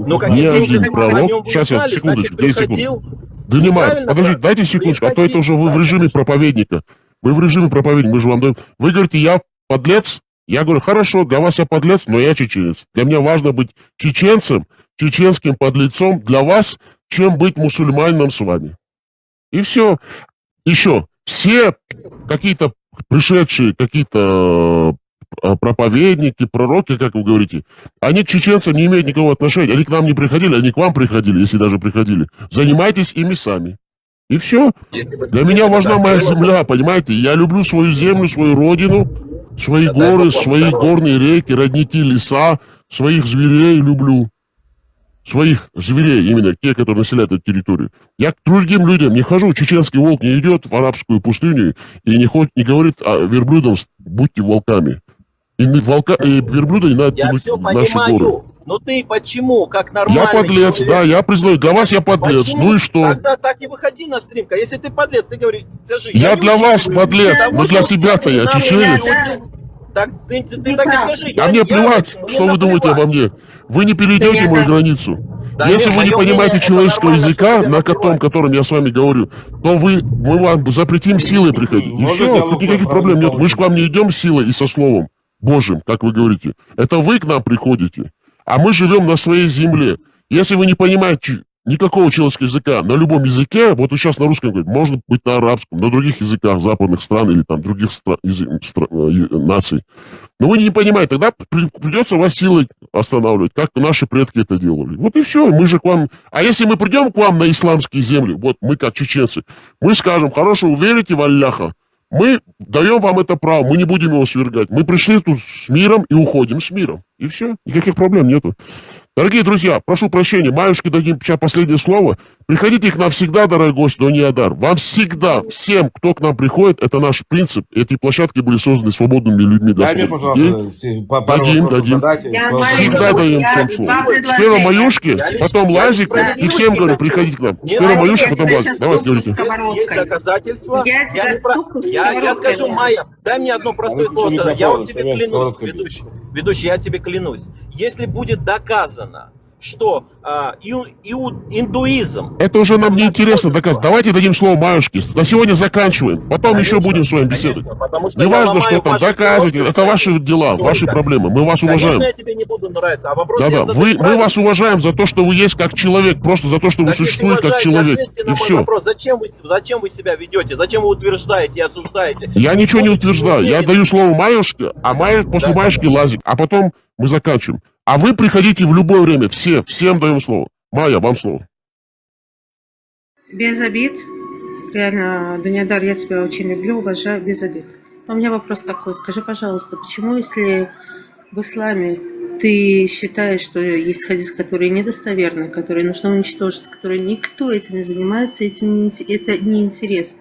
Ну, как Ни если один никогда о нем пророк. вы Сейчас, узнали, секундочку, значит, 10 приходил. секунд. Донимай, Правильно, подождите, брат? дайте секундочку, а то это уже вы в режиме Приходил. проповедника. Вы в режиме проповедника, мы же вам даем. Вы говорите, я подлец? Я говорю, хорошо, для вас я подлец, но я чеченец. Для меня важно быть чеченцем, чеченским подлецом для вас, чем быть мусульманином с вами. И все. Еще, все какие-то пришедшие, какие-то проповедники, пророки, как вы говорите, они к чеченцам не имеют никакого отношения. Они к нам не приходили, они к вам приходили, если даже приходили. Занимайтесь ими сами. И все. Для меня важна моя земля, понимаете? Я люблю свою землю, свою родину, свои горы, свои горные реки, родники, леса, своих зверей люблю. Своих зверей, именно те, которые населяют эту территорию. Я к другим людям не хожу. Чеченский волк не идет в арабскую пустыню и не говорит верблюдам, будьте волками. И верблюда не надо Я тянуть все в наши горы. понимаю. Но ты почему, как нормальный Я подлец, человек, да, я признаю. Для вас я подлец. почему? Ну и что? Тогда так и выходи на стрим. Если ты подлец, ты говоришь, скажи. Я не для вас учитываю подлец, того, но для что себя-то я нам чеченец. не- Так ты так и скажи. А мне плевать, что вы думаете обо мне. Вы не перейдете мою границу. Да Если нет, вы не моё понимаете мнение, это человеческого нормально, языка, что на тебе котором я с вами говорю, то мы вам запретим силой приходить. И Можно все, диалог тут никаких про проблем нет. Мы же к вам не получится? идем силой и со словом Божьим, как вы говорите. Это вы к нам приходите. А мы живем на своей земле. Если вы не понимаете никакого человеческого языка на любом языке, вот сейчас на русском говорить, может быть на арабском, на других языках западных стран или там других наций. Но вы не понимаете, тогда придется вас силой останавливать, как наши предки это делали. Вот и все, мы же к вам... А если мы придем к вам на исламские земли, вот мы как чеченцы, мы скажем, хорошо, верите в Аллаха, мы даем вам это право, мы не будем его свергать. Мы пришли тут с миром и уходим с миром. И все, никаких проблем нету. Дорогие друзья, прошу прощения, Маюшке дадим сейчас последнее слово. Приходите к нам всегда, дорогой гость, но не Адар. Вам всегда, всем, кто к нам приходит, это наш принцип. Эти площадки были созданы свободными людьми. Дай мне, пожалуйста, пару вопросов задать. Всегда даем всем слово. Сперва Маюшки, потом Лазик, и всем говорю, приходите к нам. Сперва Маюшки, потом Лазик. Давайте говорите. Есть доказательства. Я откажу, Майя. Дай мне одно простое слово сказать. Я вот тебе клянусь, ведущий, я тебе клянусь. Если будет доказано, что индуизм... Это уже нам не интересно доказывать. Давайте дадим слово Маюшке. На сегодня заканчиваем. Потом еще будем с вами беседовать. Потому Не важно, что там доказывайте. Это ваши дела, ваши проблемы. Мы вас уважаем. Конечно, я тебе не буду нравиться. А вопрос Да-да, мы вас уважаем за то, что вы есть как человек. Просто за то, что вы существуете как человек. И все. Зачем вы себя ведете? Зачем вы утверждаете и осуждаете? Я ничего не утверждаю. Я даю слово Маюшке, а после Маюшки Лазик. А потом мы заканчиваем. А вы приходите в любое время. Всем даем слово. Майя, вам слово. Без обид. Реально, Дунядар, я тебя очень люблю, уважаю, без обид. Но у меня вопрос такой. Скажи, пожалуйста, почему, если в исламе ты считаешь, что есть хадис, который недостоверный, который нужно уничтожить, который никто этим не занимается, это неинтересно.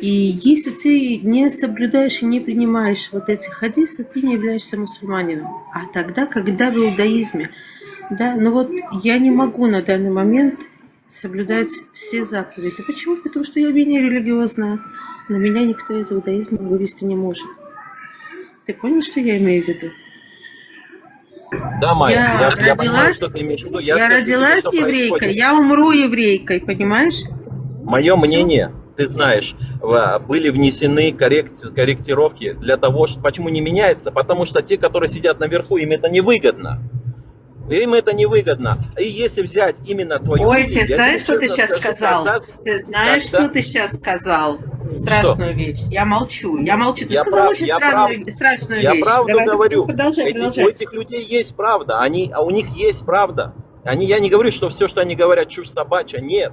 И если ты не соблюдаешь и не принимаешь вот эти хадисы, ты не являешься мусульманином. А тогда, когда в иудаизме, да, ну вот я не могу на данный момент соблюдать все заповеди. Почему? Потому что я менее религиозная. Но меня никто из иудаизма вывести не может. Ты понял, что я имею в виду? Да, Майя, я понимаю, что ты имеешь в виду. Я родилась еврейкой, я умру еврейкой, понимаешь? Мое мнение, ты знаешь, были внесены корректировки для того, что почему не меняется, потому что те, которые сидят наверху, им это невыгодно. Им это невыгодно. И если взять именно твою... Ой, ты знаешь, что ты сейчас сказал? Ты знаешь, что ты сейчас сказал? Страшную вещь. Я молчу. Ты сказал очень страшную вещь. Я правду говорю. У этих людей есть правда. У них есть правда. Я не говорю, что все, что они говорят, чушь собачья. Нет.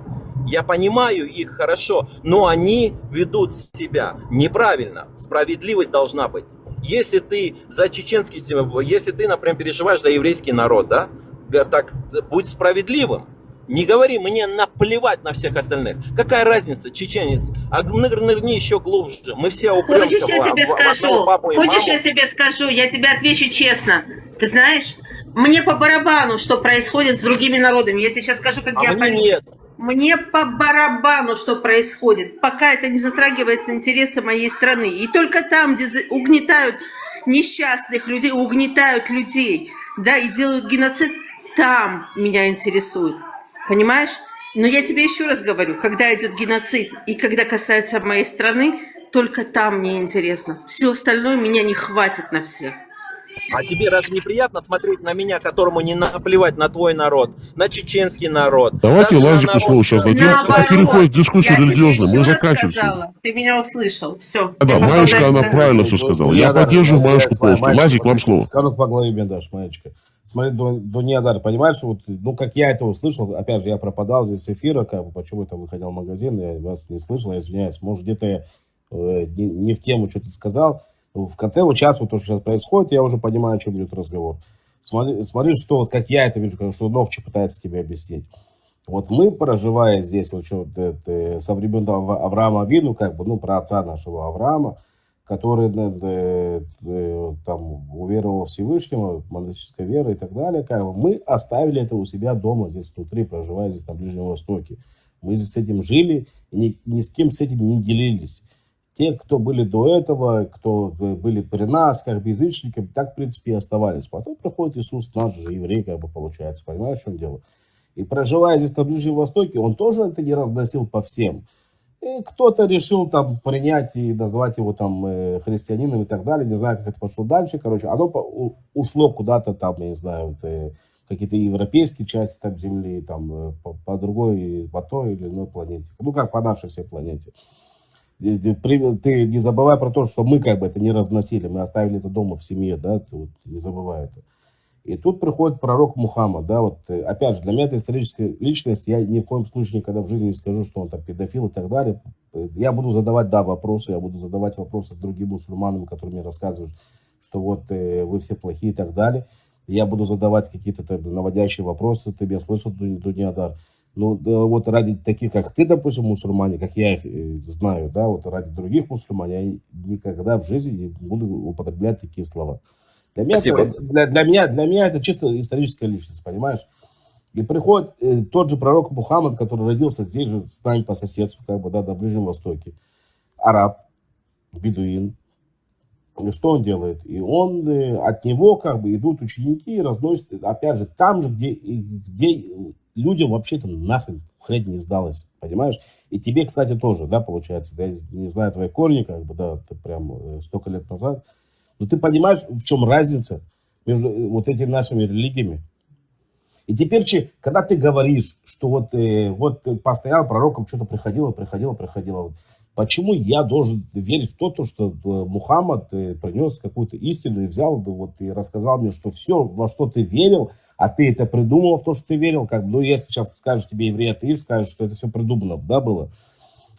Я понимаю их хорошо, но они ведут себя неправильно. Справедливость должна быть. Если ты за чеченский, если ты, например, переживаешь за еврейский народ, да, так будь справедливым. Не говори, мне наплевать на всех остальных. Какая разница, чеченец? А нырни еще глубже. Мы все упремся Хочешь, я тебе скажу? Я тебе отвечу честно. Ты знаешь, мне по барабану, что происходит с другими народами. Я тебе сейчас скажу, как геополитик. Мне по барабану, что происходит, пока это не затрагивается интересы моей страны. И только там, где угнетают несчастных людей, угнетают людей, да, и делают геноцид, там меня интересует. Понимаешь? Но я тебе еще раз говорю, когда идет геноцид и когда касается моей страны, только там мне интересно. Все остальное меня не хватит на всех. А тебе разве неприятно смотреть на меня, которому не наплевать на твой народ, на чеченский народ? Давайте Лазику слово сейчас дадим. Переходит в дискуссию религиозную. Мы заканчиваем. Ты меня услышал. Все. Да, Маюшка, она правильно все сказала. Я поддерживаю Маюшку полностью. Лазик, вам слово. Скажу по главе мне дашь, Маечка. Смотри, Дунядар, понимаешь, вот, ну, как я это услышал, опять же, я пропадал здесь с эфира, как бы, почему-то выходил в магазин, я вас не слышал, я извиняюсь, может, где-то я не в тему что-то сказал. В конце вот сейчас вот то, что сейчас происходит, я уже понимаю, о чем идет разговор. Смотри, что, вот, как я это вижу, что Нохчи пытается тебе объяснить. Вот мы, проживая здесь, вот, что, со времен Авраама Авину, как бы, ну, про отца нашего Авраама, который там уверовал в Всевышнего, монастырской веры и так далее, как бы, мы оставили это у себя дома, здесь внутри, проживая здесь на Ближнем Востоке. Мы здесь с этим жили, и ни с кем с этим не делились. Те, кто были до этого, кто были при нас, как бы язычниками, так, в принципе, и оставались. Потом приходит Иисус, наш же еврей, как бы, получается, понимаешь, в чем дело? И проживая здесь на Ближнем Востоке, он тоже это не разносил по всем. И кто-то решил там принять и назвать его там христианином и так далее. Не знаю, как это пошло дальше. Короче, оно ушло куда-то там, я не знаю, какие-то европейские части там Земли, там по другой, по той или иной планете. Ну, как по нашей всей планете. Ты не забывай про то, что мы как бы это не разносили. Мы оставили это дома в семье, да, ты вот не забывай это. И тут приходит пророк Мухаммад, да, вот, опять же, для меня это историческая личность, я ни в коем случае никогда в жизни не скажу, что он там педофил и так далее. Я буду задавать, да, вопросы, я буду задавать вопросы другим мусульманам, которые мне рассказывают, что вот вы все плохие и так далее. Я буду задавать какие-то наводящие вопросы, ты меня слышал, Дунядар. Ну, да, вот ради таких, как ты, допустим, мусульмане, как я их знаю, да, вот ради других мусульман я никогда в жизни не буду употреблять такие слова. Для меня, Спасибо. для меня это чисто историческая личность, понимаешь? И приходит тот же пророк Мухаммад, который родился здесь же с нами по соседству, как бы, да, на Ближнем Востоке. Араб, бедуин. И что он делает? И он, от него как бы идут ученики и разносят, опять же, там же, где людям вообще-то нахрен хрень не сдалось, понимаешь? И тебе, кстати, тоже, да, получается, я не знаю твои корни, как бы, да, ты прям столько лет назад. Но ты понимаешь, в чем разница между вот этими нашими религиями? И теперь, когда ты говоришь, что вот постоял пророком, что-то приходило, почему я должен верить в то, что Мухаммад принес какую-то истину и взял и рассказал мне, что все, во что ты верил, а ты это придумал в то, что ты верил, как бы, ну, если сейчас скажешь тебе еврей-атеист, скажешь, что это все придумано, да, было.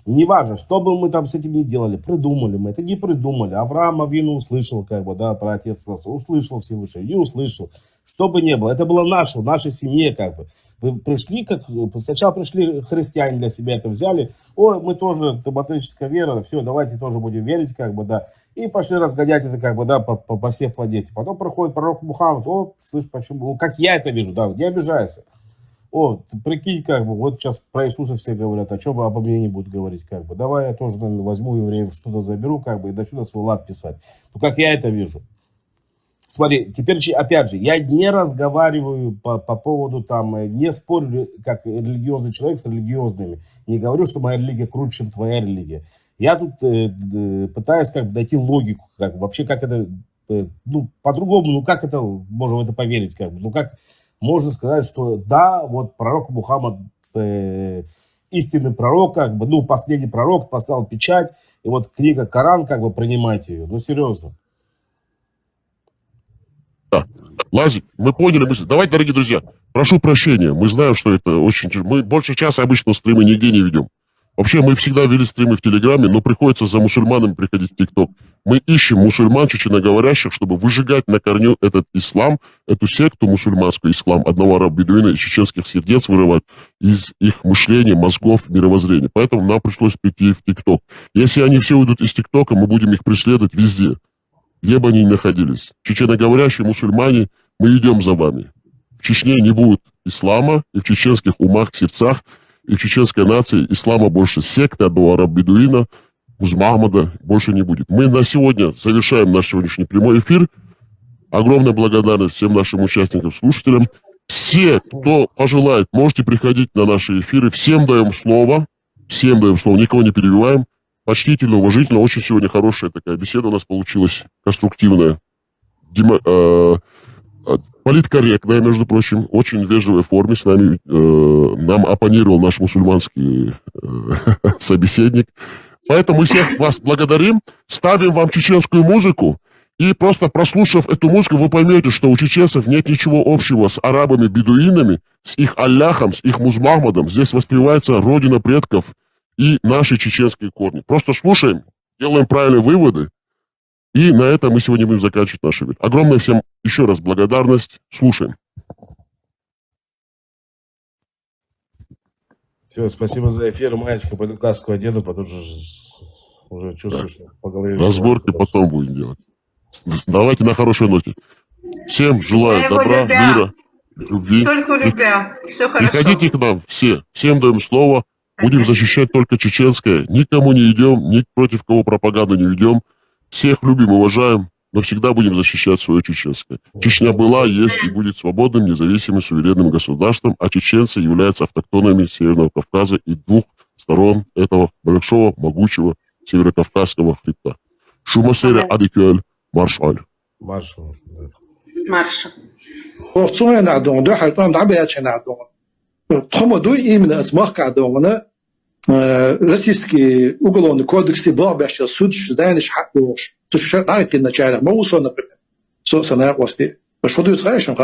Неважно, что бы мы там с этим ни делали, придумали мы, это не придумали. Авраам Авину услышал, как бы, да, про отец услышал Всевышний, не услышал. Что бы ни было, это было наше, в нашей семье, как бы. Вы пришли, сначала пришли христиане для себя это взяли, ой, мы тоже табатическая вера, все, давайте тоже будем верить, как бы, да. И пошли разгонять это, как бы, да, по всей планете. Потом проходит пророк Мухаммад, слышь, почему, как я это вижу, да, не обижайся. Ты прикинь, как бы, вот сейчас про Иисуса все говорят, а что бы обо мне не будут говорить, как бы. Давай я тоже, наверное, возьму евреев, что-то заберу, как бы, и начну на свой лад писать. Ну, как я это вижу. Смотри, теперь, опять же, я не разговариваю по поводу, там, не спорю, как религиозный человек с религиозными. Не говорю, что моя религия круче, чем твоя религия. Я тут пытаюсь, как бы, найти логику, как бы, вообще, как это, ну, по-другому, ну, как это, можно в это поверить, как бы, ну, как... Можно сказать, что да, вот пророк Мухаммад, истинный пророк, как бы, ну, последний пророк, поставил печать, и вот книга Коран, как бы, принимайте ее. Ну, серьезно. Да. Лазик, мы поняли мысль. Давайте, дорогие друзья, прошу прощения, мы знаем, что это очень тяжело. Мы больше часа обычно стримы нигде не ведем. Вообще, мы всегда вели стримы в Телеграме, но приходится за мусульманами приходить в ТикТок. Мы ищем мусульман, чеченоговорящих, чтобы выжигать на корню этот ислам, эту секту мусульманскую, ислам, одного араб-бедуина из чеченских сердец вырывать из их мышления, мозгов, мировоззрения. Поэтому нам пришлось прийти в ТикТок. Если они все уйдут из ТикТока, мы будем их преследовать везде, где бы они ни находились. Чеченоговорящие мусульмане, мы идем за вами. В Чечне не будет ислама, и в чеченских умах, сердцах, и в чеченской нации ислама больше секты, одного араб-бедуина, Мухаммада больше не будет. Мы на сегодня завершаем наш сегодняшний прямой эфир. Огромная благодарность всем нашим участникам, слушателям. Все, кто пожелает, можете приходить на наши эфиры. Всем даем слово, никого не перебиваем. Почтительно, уважительно. Очень сегодня хорошая такая беседа у нас получилась, конструктивная. Политкорректная, между прочим, очень вежливой форме с нами нам оппонировал наш мусульманский собеседник. Поэтому мы всех вас благодарим, ставим вам чеченскую музыку, и просто прослушав эту музыку, вы поймете, что у чеченцев нет ничего общего с арабами-бедуинами, с их Аллахом, с их Мухаммадом. Здесь воспевается родина предков и наши чеченские корни. Просто слушаем, делаем правильные выводы, и на этом мы сегодня будем заканчивать наш эфир. Огромная всем еще раз благодарность. Слушаем. Все, спасибо за эфир, Маечка. Пойду каску одену, потому что уже чувствую, что по голове... Разборки потом будем делать. Давайте на хорошей ноте. Всем желаю добра, мира, любви. Только любя. Все хорошо. Приходите к нам все. Всем даем слово. Будем защищать только чеченское. Никому не идем, ни против кого пропаганду не ведем. Всех любим, уважаем, но всегда будем защищать свое чеченское. Чечня была, есть и будет свободным, независимым, суверенным государством, а чеченцы являются автохтонами Северного Кавказа и двух сторон этого большого, могучего Северокавказского хребта. Шумасере Адикюэль, Маршаль. Маршал. Марша. Российский уголовный кодекс Блабящий суд знаешь хакуш. То что дайте начало моусо например. Собственно, власти. Что ты знаешь, он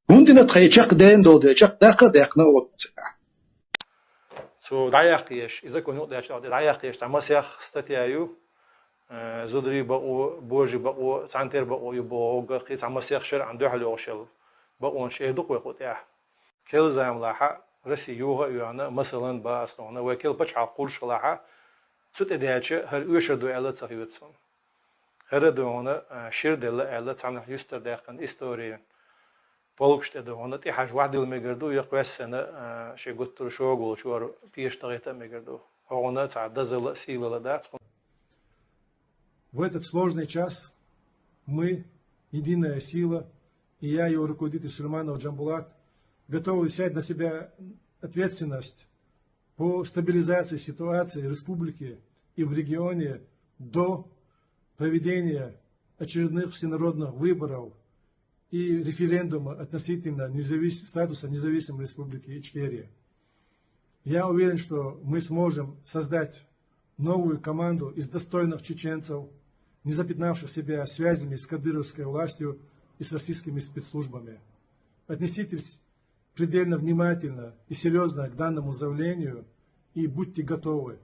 Гундина тхайчак ден доде, чак дака дакна вот. So даяхтиш, из-за кого даяхтиш, самосях статьяю, зудри бао, божи бао, центр бао, юбога, самосях шер андухалошел, баон шедук векутя. كل زام لاحق Россиюга уяна масалан ба основна векел пачакул шалаха цут эдяче хер уешерду элла цахютсон. Хередуона ширделла элла цамнах юстер дехкан история. Полукштедуона ти хаж вахдил мегерду яқвессена ши гуттур шогул шуар пиештагита мегерду. Хогона цаддазала силала дат. В этот сложный час мы, единая сила, и я, его руководитель Сулейманов Джамбулат, готовы взять на себя ответственность по стабилизации ситуации в республике и в регионе до проведения очередных всенародных выборов и референдума относительно статуса независимой республики Ичкерия. Я уверен, что мы сможем создать новую команду из достойных чеченцев, не запятнавших себя связями с кадыровской властью и с российскими спецслужбами. Отнеситесь предельно внимательно и серьезно к данному заявлению и будьте готовы